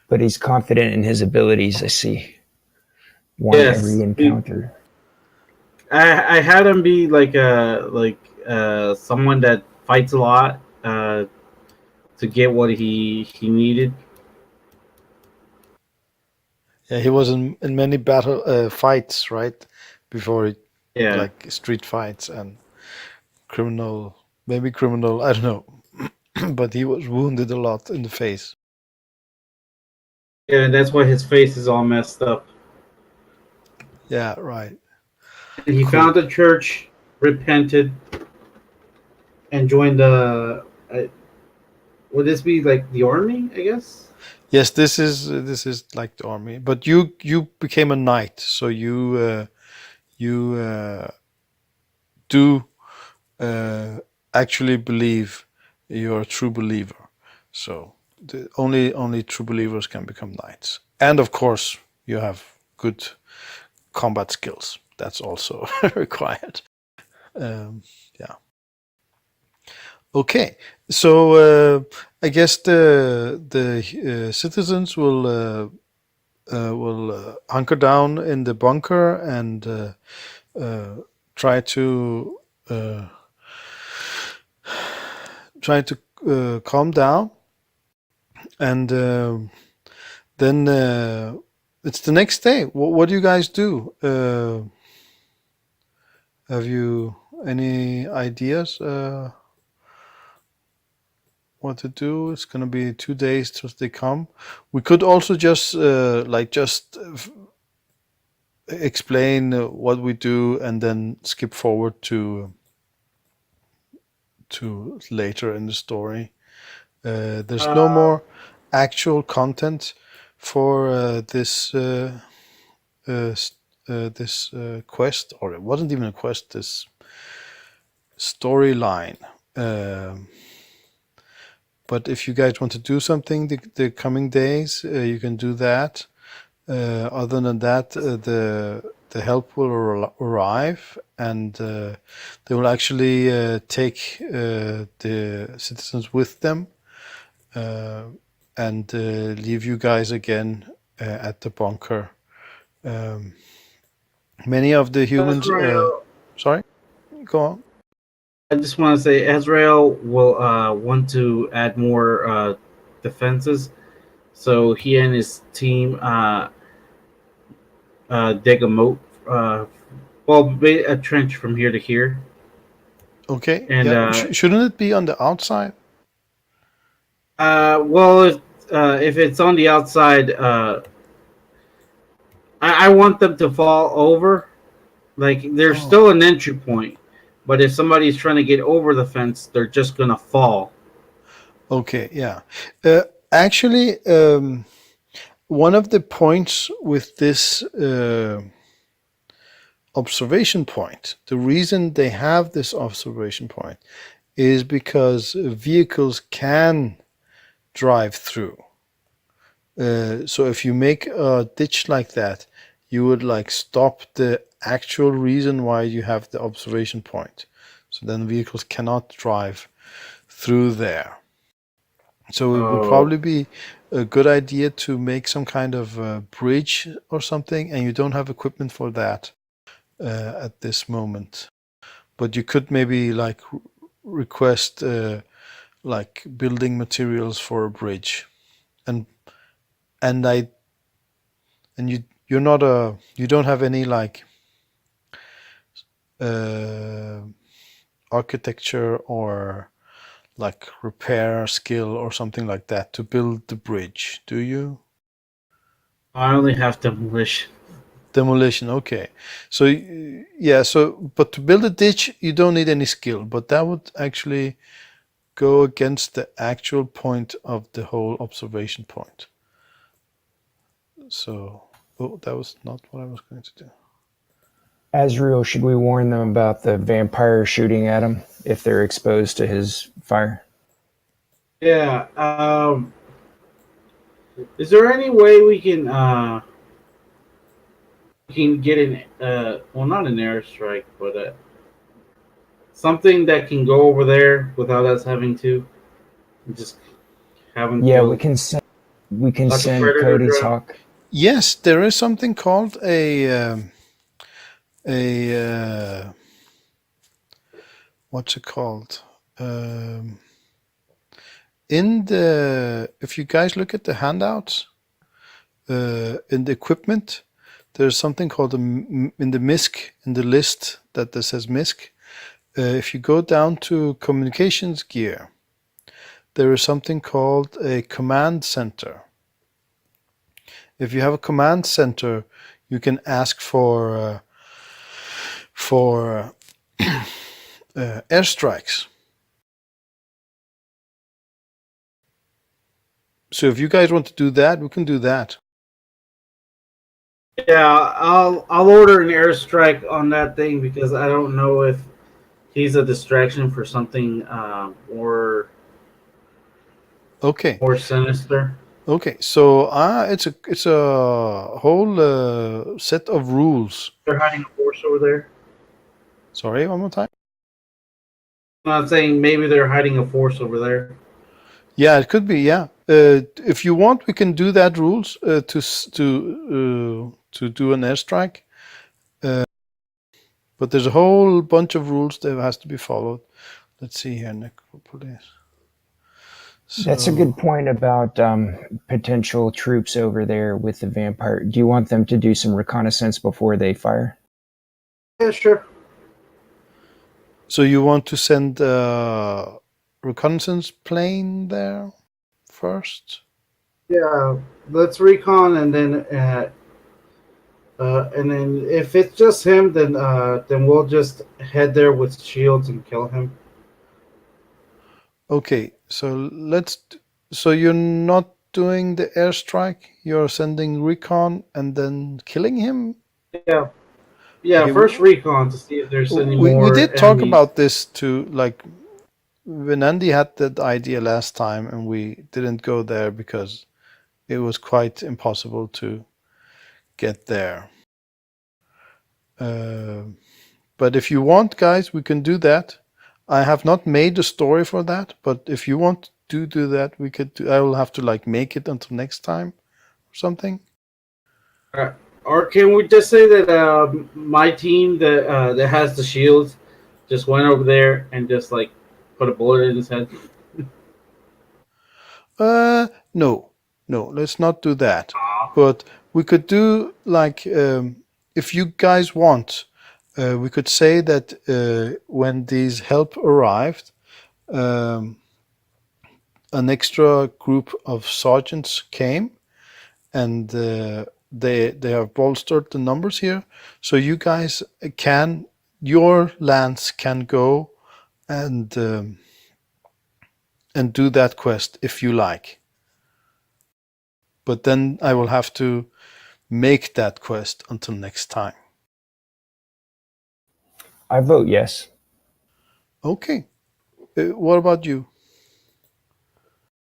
But he's confident in his abilities, I see. One Yes. every encounter. I had him be like someone that fights a lot to get what he needed. Yeah, he was in many battle fights, right? Before it, Yeah. like street fights and criminal, maybe criminal, I don't know. But he was wounded a lot in the face. Yeah, and that's why his face is all messed up. Yeah, right. And he Cool. found the church, repented, and joined the. Would this be like the army? I guess. Yes, this is like the army, but you became a knight, so you do actually believe you're a true believer. So only true believers can become knights, and of course you have good combat skills. That's also required. Yeah. Okay, so I guess the citizens will hunker down in the bunker and try to calm down, and then it's the next day. What do you guys do? Have you any ideas what to do? It's gonna be 2 days till they come. We could also just explain what we do and then skip forward to later in the story. There's no more actual content for this quest, or it wasn't even a quest. This storyline. But if you guys want to do something the coming days, you can do that. Other than that, the help will arrive, and they will actually take the citizens with them and leave you guys again at the bunker. Many of the humans. Azrael, Sorry, go on. I just want to say Ezreal will want to add more defenses, so he and his team dig a moat, a trench from here to here, Okay, and yeah. Shouldn't it be on the outside? well, if it's on the outside, I want them to fall over. Like there's Oh, still an entry point, but if somebody's trying to get over the fence, they're just gonna fall. okay, yeah. Actually, one of the points with this observation point, the reason they have this observation point is because vehicles can drive through. So if you make a ditch like that, you would like stop the actual reason why you have the observation point. So then vehicles cannot drive through there. So it would Oh, probably be a good idea to make some kind of bridge or something, and you don't have equipment for that at this moment. But you could maybe like request like building materials for a bridge, and and I and you don't have any like uh, architecture or like repair skill or something like that to build the bridge, do you? I only have demolition. Demolition, okay. So yeah, so but to build a ditch you don't need any skill, but that would actually go against the actual point of the whole observation point. So, oh, that was not what I was going to do. Azrael, should we warn them about the vampire shooting at them if they're exposed to his fire? Yeah. Is there any way we can get an well, not an airstrike, but something that can go over there without us having to just have them Yeah, killed, we can like a send predator Cody's drone? Hawk. Yes, there is something called a what's it called? In the if you guys look at the handouts in the equipment, there's something called in the MISC in the list that says MISC. If you go down to communications gear, there is something called a command center. If you have a command center, you can ask for airstrikes. So if you guys want to do that, we can do that. Yeah, I'll order an airstrike on that thing because I don't know if he's a distraction for something Okay. more sinister. Okay. So it's a whole set of rules. They're hiding a force over there. Sorry, one more time. I'm not saying maybe they're hiding a force over there. Yeah, it could be. Yeah. If you want, we can do that rules to do an airstrike. But there's a whole bunch of rules that has to be followed. Let's see here, Necropolis. That's a good point about potential troops over there with the vampire. Do you want them to do some reconnaissance before they fire? Yeah, sure. So you want to send a reconnaissance plane there first? Yeah, let's recon and then if it's just him, then we'll just head there with shields and kill him. Okay, so so you're not doing the airstrike, you're sending recon and then killing him? Yeah, yeah. Okay, First recon to see if there's any we more did talk enemies. about this to like when Andy had that idea last time and we didn't go there because it was quite impossible to get there. But if you want, guys, we can do that. I have not made a story for that, but if you want to do that, we could do. I will have to like make it until next time or something. Or can we just say that my team that has the shields just went over there and just like put a bullet in his head? No, no, let's not do that. But we could do like, if you guys want, we could say that when these help arrived, um, an extra group of sergeants came, and they have bolstered the numbers here. So you guys can, your lance can go and do that quest if you like. But then I will have to make that quest until next time. I vote yes. Okay. What about you?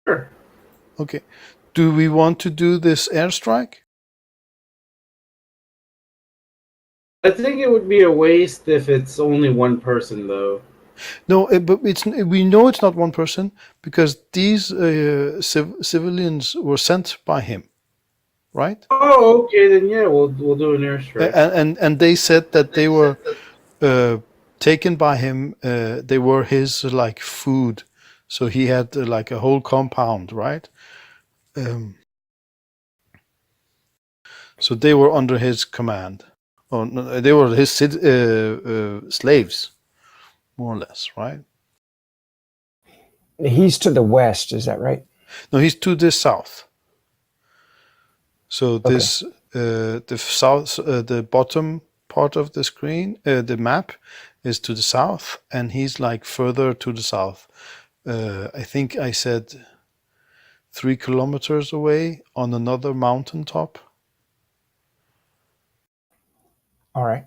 Sure. Okay. Do we want to do this airstrike? I think it would be a waste if it's only one person, though. No, but we know it's not one person because these civilians were sent by him, right? Oh, okay, then yeah, we'll do an airstrike. And they said that they were taken by him. They were his like food, so he had like a whole compound, right? So they were under his command. Oh, no, they were his slaves, more or less, right? He's to the west, is that right? No, he's to the south. So this the south, the bottom part of the screen, the map, is to the south, and he's like further to the south. I think I said 3 kilometers away on another mountaintop. All right.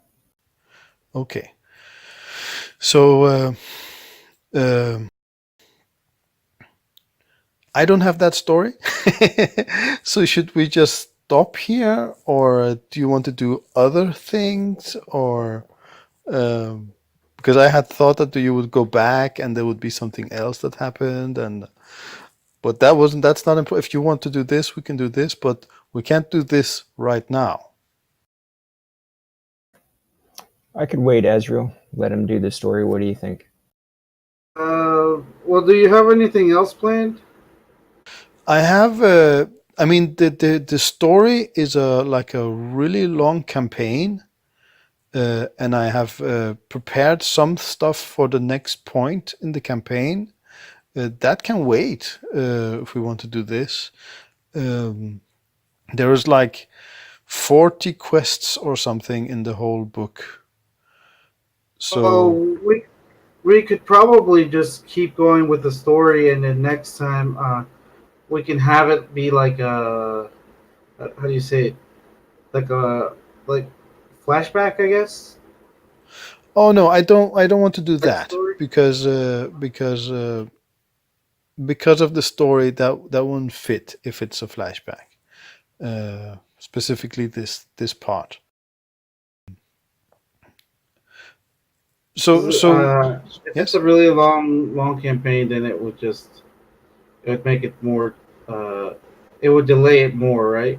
Okay. So I don't have that story. So should we just stop here, or do you want to do other things, or because I had thought that you would go back and there would be something else that happened, and but that's not important. If you want to do this, we can do this, but we can't do this right now. I could wait, Ezreal. Let him do the story. What do you think? Well, do you have anything else planned? I have. I mean, the story is like a really long campaign, and I have prepared some stuff for the next point in the campaign. That can wait if we want to do this. There is like 40 quests or something in the whole book. So We could probably just keep going with the story, and then next time we can have it be like a how do you say it? Like a like flashback, I guess. oh no, I don't want to do that Backstory? because of the story that won't fit if it's a flashback. Specifically this part. So If it's yes. a really long campaign, then it would make it more. It would delay it more, right?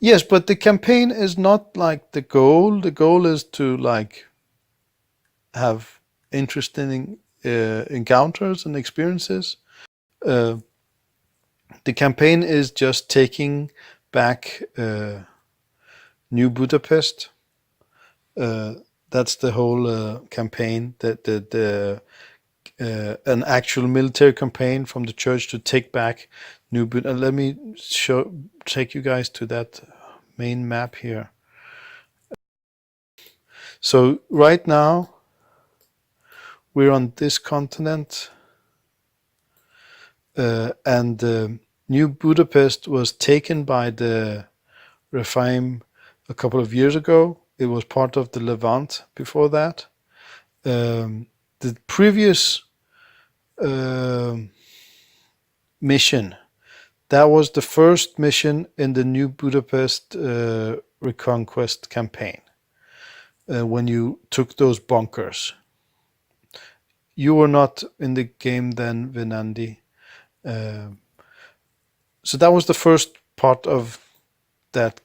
Yes, but the campaign is not like the goal. The goal is to like have interesting encounters and experiences. Uh, the campaign is just taking back New Budapest. That's the whole campaign. The an actual military campaign from the church to take back New Budapest. Let me take you guys to that main map here. So right now we're on this continent, and New Budapest was taken by the Rephaim a couple of years ago. It was part of the Levant before that. The previous mission, that was the first mission in the New Budapest Reconquest campaign, when you took those bunkers. You were not in the game then, Vinandi. So that was the first part of that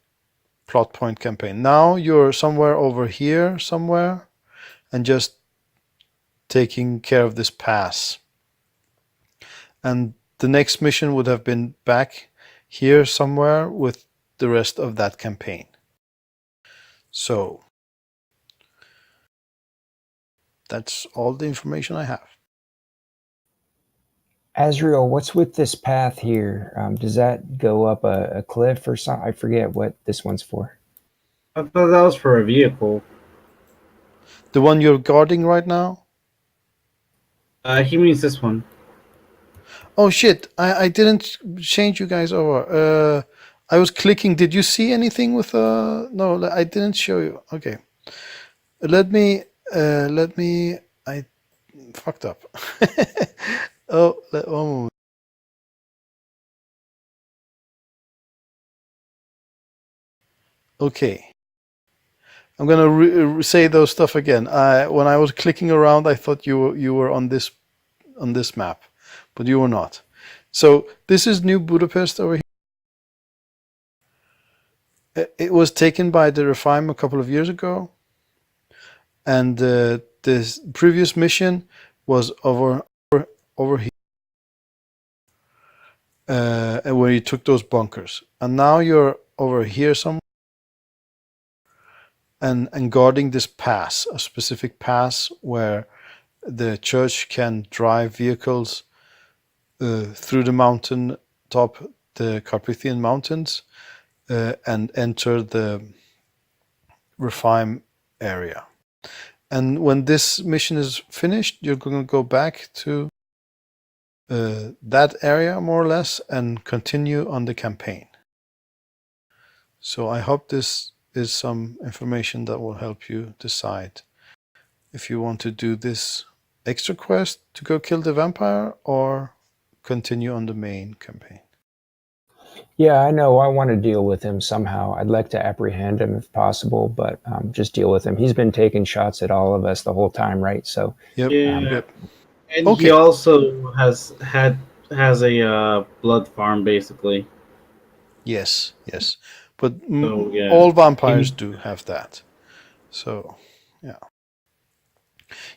plot point campaign. Now you're somewhere over here somewhere, and just taking care of this pass. And the next mission would have been back here somewhere with the rest of that campaign. So that's all the information I have. Azrael, what's with this path here? Does that go up a cliff or something? I forget what this one's for. I thought that was for a vehicle. The one you're guarding right now? He means this one. Oh shit, I didn't change you guys over. I was clicking. Did you see anything with no, I didn't show you. Okay. Let me I fucked up. Oh, one moment. Okay. I'm gonna say those stuff again. When I was clicking around, I thought you were on this map, but you were not. So this is New Budapest over here. It was taken by the Refime a couple of years ago, and this previous mission was over here, where you took those bunkers, and now you're over here somewhere, and guarding this pass, a specific pass where the church can drive vehicles through the mountain top, the Carpathian Mountains, and enter the Refime area. And when this mission is finished, you're going to go back to that area, more or less, and continue on the campaign. So I hope this is some information that will help you decide if you want to do this extra quest to go kill the vampire or continue on the main campaign. Yeah, I know. I want to deal with him somehow. I'd like to apprehend him if possible, but just deal with him. He's been taking shots at all of us the whole time, right? So Yep. Yeah. Yep. And Okay. he also has a blood farm, basically. Yes. But So, yeah. all vampires do have that. So, yeah.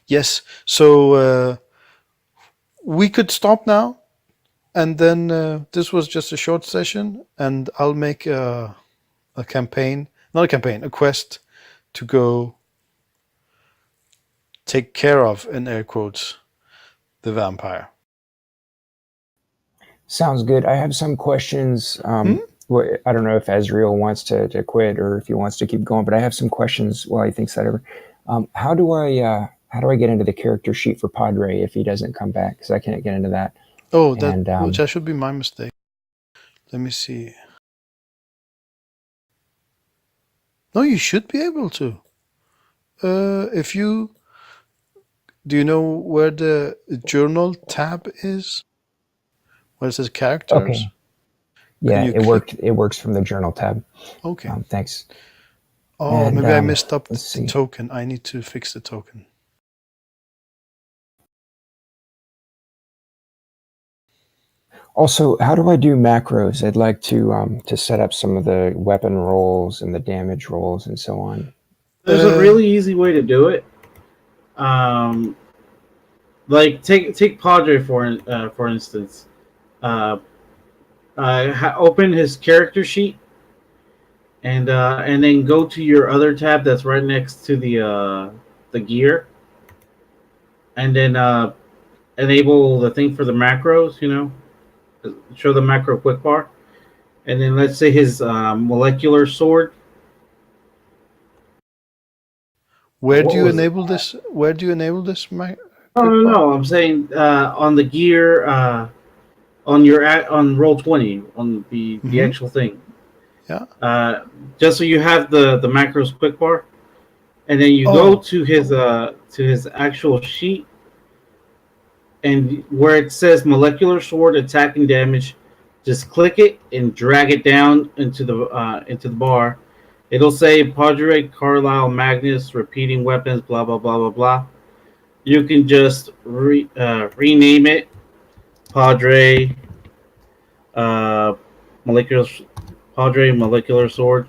Yes. So we could stop now, and then this was just a short session, and I'll make a campaign, not a campaign, a quest to go take care of, in air quotes, the vampire. sounds good. I have some questions. I don't know if Azrael wants to quit or if he wants to keep going, but I have some questions while he thinks that over. How do I get into the character sheet for Padre if he doesn't come back? Because I can't get into that. Oh, that should be my mistake. Let me see. No, you should be able to. If you do, you know where the journal tab is? Where it says characters? Okay. Yeah, it works from the journal tab. Okay. Thanks. Oh, And, maybe I messed up let's the see. token. I need to fix the token. Also, how do I do macros? I'd like to set up some of the weapon rolls and the damage rolls and so on. There's a really easy way to do it. Like take Padre for instance. Open his character sheet, and then go to your other tab that's right next to the gear, and then enable the thing for the macros. Show the macro quick bar, and then let's say his molecular sword. Where do you enable this? Where do you enable this? No. I'm saying on the gear, on roll 20 on the actual thing. Yeah. Just so you have the macros quick bar, and then you go to his actual sheet, and where it says molecular sword attacking damage, just click it and drag it down into the bar. It'll say Padre, Carlisle, Magnus, repeating weapons, blah blah blah blah blah. You can just rename it Padre, molecular sword.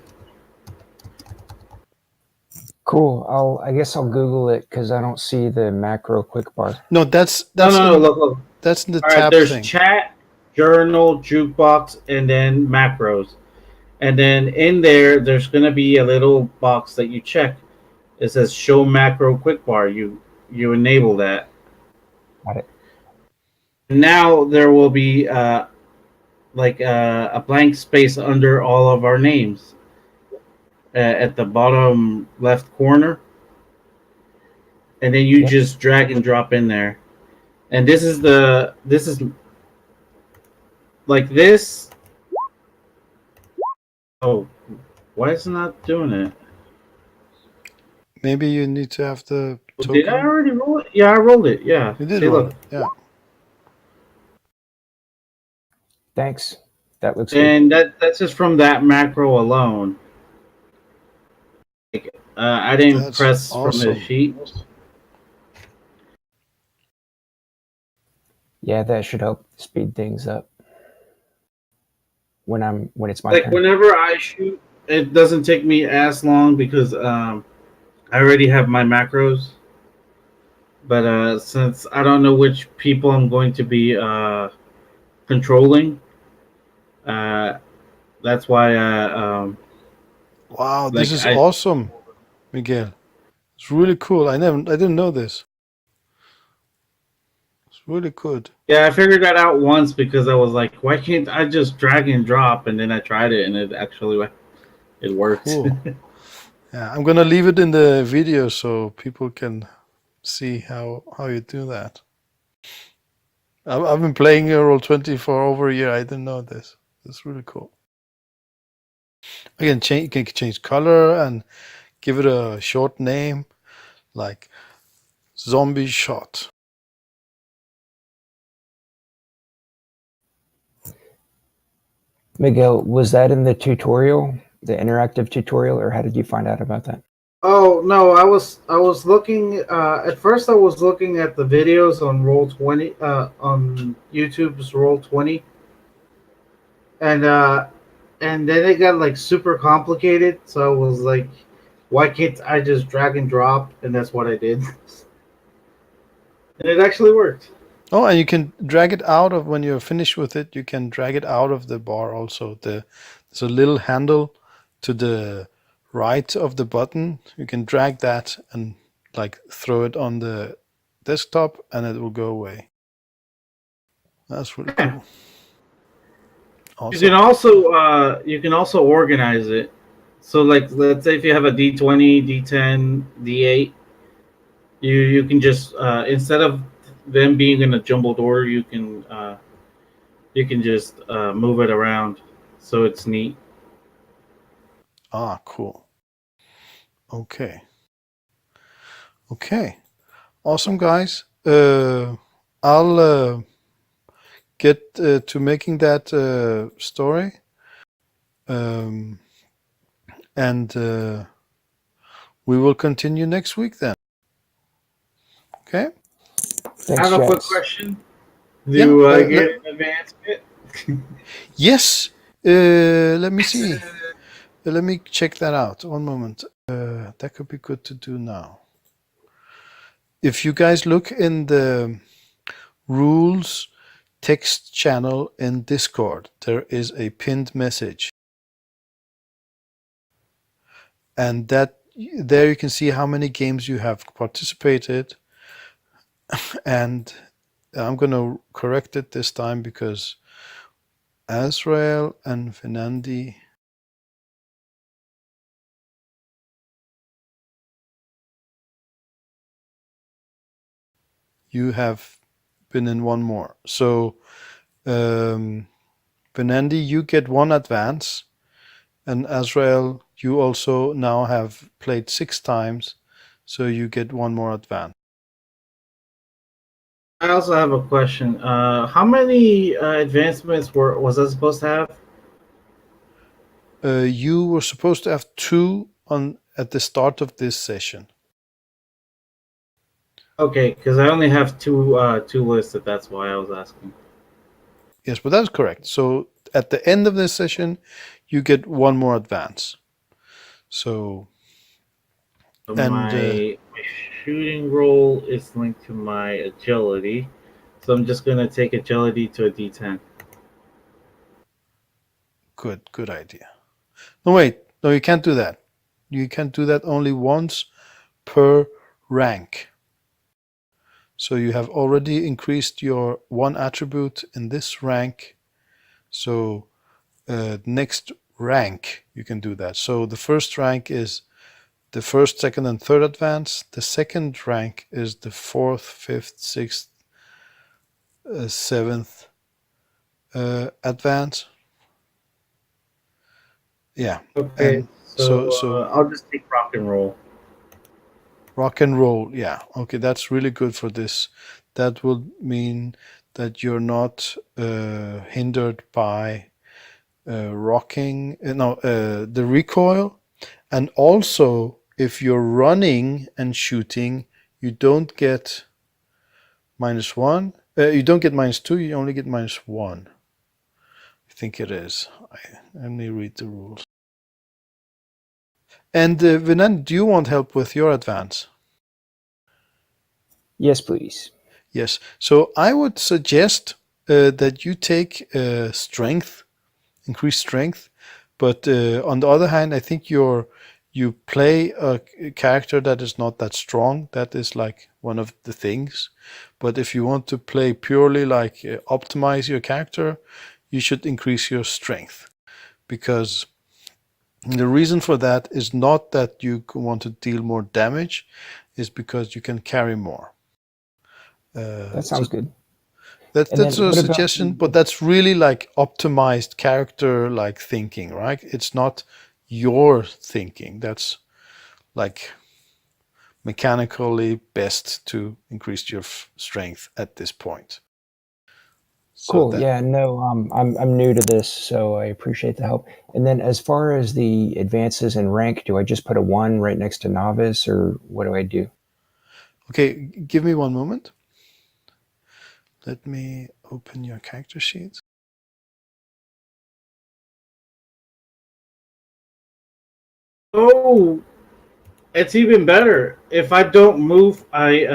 Cool. I guess I'll Google it because I don't see the macro quick bar. No, that's No. Look. that's in the All right. tab There's thing. chat, journal, jukebox, and then macros. And then in there, there's gonna be a little box that you check. It says show macro quick bar. You enable that. Got it. Now there will be a blank space under all of our names at the bottom left corner, and then you Yep. just drag and drop in there. And this is like this. Oh, why is it not doing it? Maybe you need to have the token. Did I already roll it? Yeah, I rolled it. Yeah. You did See, roll look. it. Yeah. Thanks. That looks good. And that's just from that macro alone. I didn't That's press from awesome. the sheet. Yeah, that should help speed things up when it's my Like turn. whenever I shoot, it doesn't take me as long because I already have my macros. But since I don't know which people I'm going to be controlling, that's why Wow, like this is awesome, Miguel. It's really cool. I didn't know this. It's really good. Yeah, I figured that out once because I was like, why can't I just drag and drop? And then I tried it, and it worked. Cool. Yeah, I'm gonna leave it in the video so people can see how you do that. I've been playing Roll20 for over a year. I didn't know this. It's really cool. Again, you can change color and give it a short name like Zombie Shot. Miguel, was that in the tutorial, the interactive tutorial, or how did you find out about that? Oh no, I was looking at first I was looking at the videos on Roll20 on YouTube's Roll20, and then it got like super complicated, so I was like, why can't I just drag and drop? And that's what I did. And it actually worked. Oh, and you can drag it out of when you're finished with it. You can drag it out of the bar also. There's a little handle to the right of the button. You can drag that and like throw it on the desktop and it will go away. That's really cool. Awesome. You can also organize it. So like let's say if you have a D20, D10, D8, you can just instead of them being in a jumbled order, you can just move it around, so it's neat. Ah, cool. Okay. Awesome, guys. I'll get to making that story, and we will continue next week then. Okay. Thanks, I have a quick Jax. question. Yeah, Do I get an advancement? Yes. Let me see. Let me check that out. One moment. That could be good to do now. If you guys look in the rules text channel in Discord, there is a pinned message. And that there you can see how many games you have participated. And I'm going to correct it this time because Azrael and Fernandi you have been in one more. So Fernandi, you get one advance, and Azrael, you also now have played 6 times, so you get one more advance. I also have a question. How many advancements was I supposed to have? You were supposed to have 2 at the start of this session. Okay, because I only have two listed. That's why I was asking. Yes, but that's correct. So at the end of this session, you get one more advance. So So And my shooting roll is linked to my agility. So I'm just gonna take agility to a D10. good idea. No, wait, no, you can't do that. You can do that only once per rank. So you have already increased your one attribute in this rank. So next rank you can do that. So the first rank is the first, second, and third advance. The second rank is the fourth, fifth, sixth, seventh advance. Yeah, Okay, and so so I'll just take rock and roll. rock and roll. Yeah, okay, that's really good for this. That will mean that you're not hindered by rocking, the recoil, and also if you're running and shooting, you don't get -1. You don't get -2. You only get -1. I think it is. Let me read the rules. And Vinan, do you want help with your advance? Yes, please. Yes. So I would suggest that you take strength, increased strength. But on the other hand, I think you play a character that is not that strong. That is like one of the things. But if you want to play purely like optimize your character, you should increase your strength, because the reason for that is not that you want to deal more damage, is because you can carry more. That So sounds good. And that's then a what about suggestion, but the, that's really like optimized character like thinking, right? It's not your thinking. That's like mechanically best to increase your strength at this point. So cool? that Yeah, no, I'm new to this, so I appreciate the help. And then as far as the advances in rank, do I just put a 1 right next to novice, or what do I do? okay, give me one moment. Let me open your character sheet. Oh, it's even better. If I don't move, I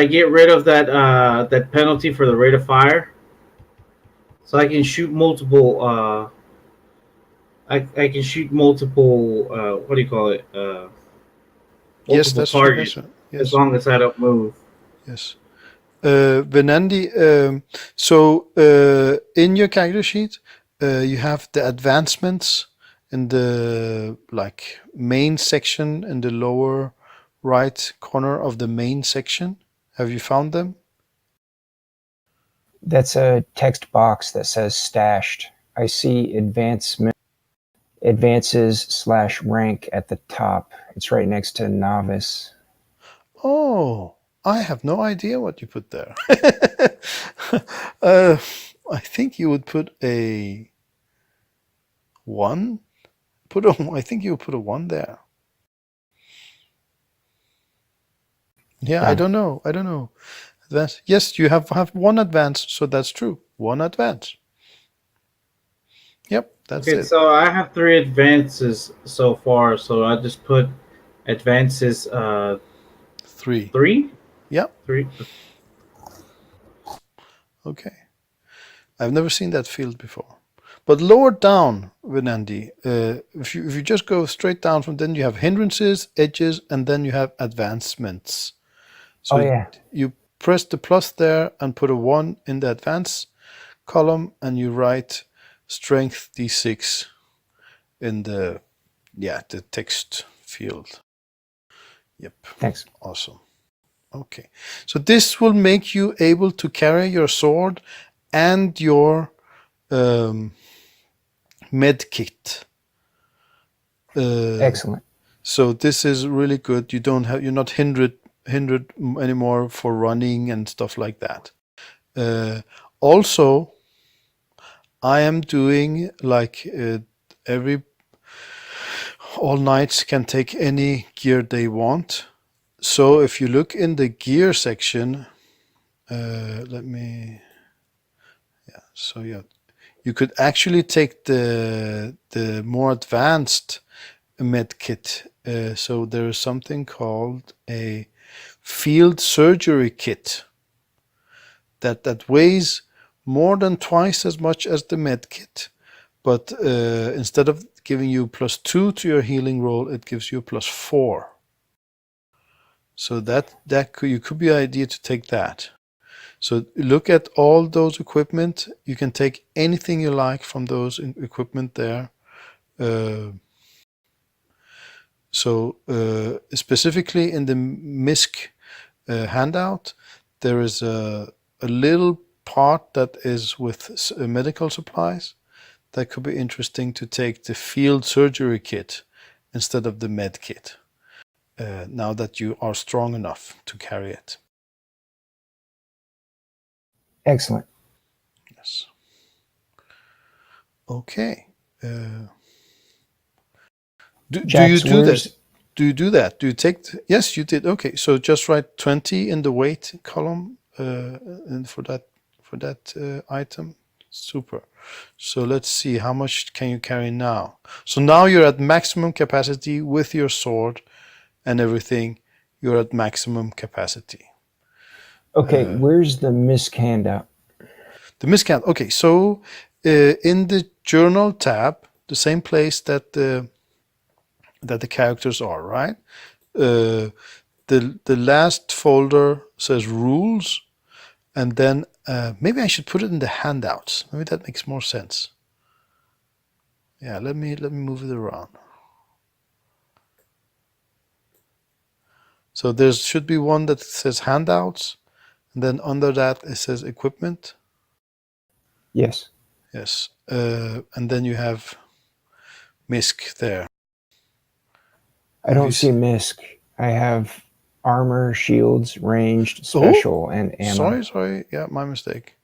get rid of that penalty for the rate of fire, so I can shoot multiple. I can shoot multiple. What do you call it? Yes, Multiple that's true. That's targets right. as Yes, long as I don't move. yes. Venandi, so in your character sheet, you have the advancements in the like main section in the lower right corner of the main section. Have you found them? That's a text box that says stashed. I see advances slash rank at the top. It's right next to novice. Oh, I have no idea what you put there. uh, I think you would put a one. I think you would put a one there. Yeah, I Done. don't know. I don't know. Advance. Yes, you have one advance, so that's true. One advance. Yep, that's Okay, it. so I have three advances so far, so I just put advances Three. three, Yep. three. Okay. I've never seen that field before. But lower down, Vinandi, if you just go straight down from, then you have hindrances, edges, and then you have advancements. Oh So yeah, you press the plus there and put a one in the advance column, and you write strength d6 in the text field. Yep. thanks. Awesome. Okay. So this will make you able to carry your sword and your um, med kit. Uh, Excellent. so this is really good. You're not hindered anymore for running and stuff like that. Also, I am doing like every all knights can take any gear they want. So if you look in the gear section, let me. So yeah, you could actually take the more advanced med kit. So there is something called a field surgery kit that weighs more than twice as much as the med kit, but instead of giving you +2 to your healing roll, it gives you +4. So you could be an idea to take that. So look at all those equipment. You can take anything you like from those equipment there. Specifically in the MISC handout, there is a little part that is with medical supplies. That could be interesting to take the field surgery kit instead of the med kit, now that you are strong enough to carry it. Excellent. Yes. Okay. Do you Jax, do that? where's Do you do that? Do you take? Yes, you did. Okay, so just write 20 in the weight column, and for that item. Super. So let's see, how much can you carry now? So now you're at maximum capacity with your sword and everything. You're at maximum capacity. okay? Where's the MISC handout? The miscount. Okay, so in the journal tab, the same place that the characters are, right? The last folder says rules, and then maybe I should put it in the handouts. Maybe that makes more sense. Yeah, let me move it around. So there should be one that says handouts, and then under that it says equipment. Yes. Yes, and then you have MISC there. I don't see MISC. I have armor, shields, ranged, special, and ammo. Sorry. Yeah, my mistake.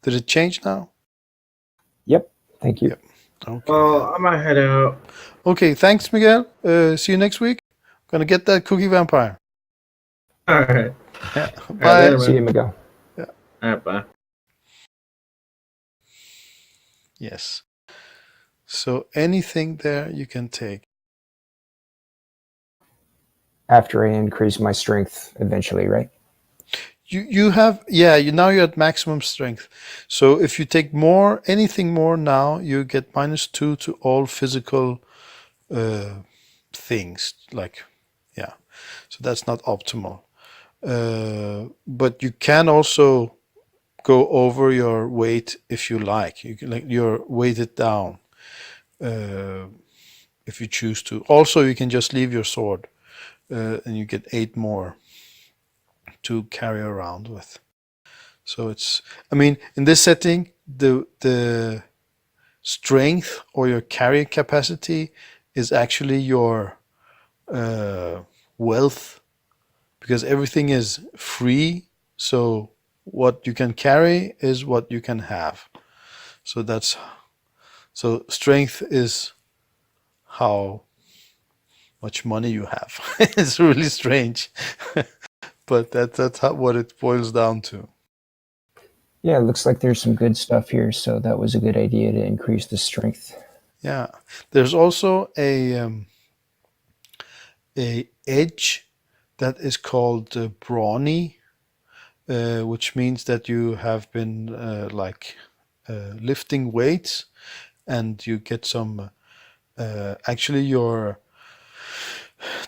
Did it change now? Yep. Thank you. Yep. Okay. Well, I'm gonna head out. Okay, thanks, Miguel. See you next week. Gonna get that cookie vampire. All right. Yeah. All right, Bye. later, See you, man. Miguel. All right, bye. Yes. So anything there you can take. After I increase my strength eventually, right? You have, yeah, now you're at maximum strength. So if you take anything more now, you get -2 to all physical things. Like, yeah. So that's not optimal. But you can also go over your weight if you like. You can, like, you're weighted down if you choose to. Also, you can just leave your sword and you get 8 more to carry around with. So it's, I mean, in this setting, the strength or your carry capacity is actually your wealth, because everything is free. So what you can carry is what you can have. So strength is how much money you have. It's really strange, but that's what it boils down to. Yeah, it looks like there's some good stuff here, so that was a good idea to increase the strength. Yeah, there's also a edge that is called brawny, which means that you have been lifting weights, and you get some. Actually, your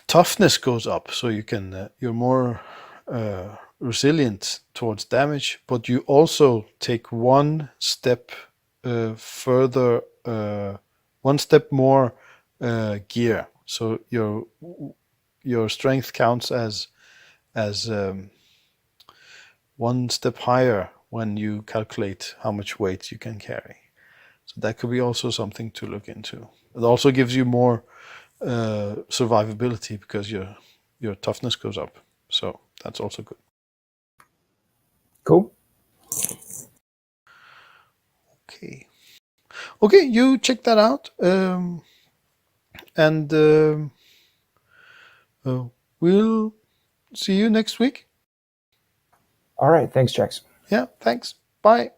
toughness goes up, so you're more resilient towards damage. But you also take one step further, one step more gear. So your strength counts as one step higher when you calculate how much weight you can carry. So that could be also something to look into. It also gives you more survivability because your toughness goes up. So that's also good. Cool. Okay, you check that out, and we'll see you next week. All right. Thanks, Jax. Yeah, thanks. Bye.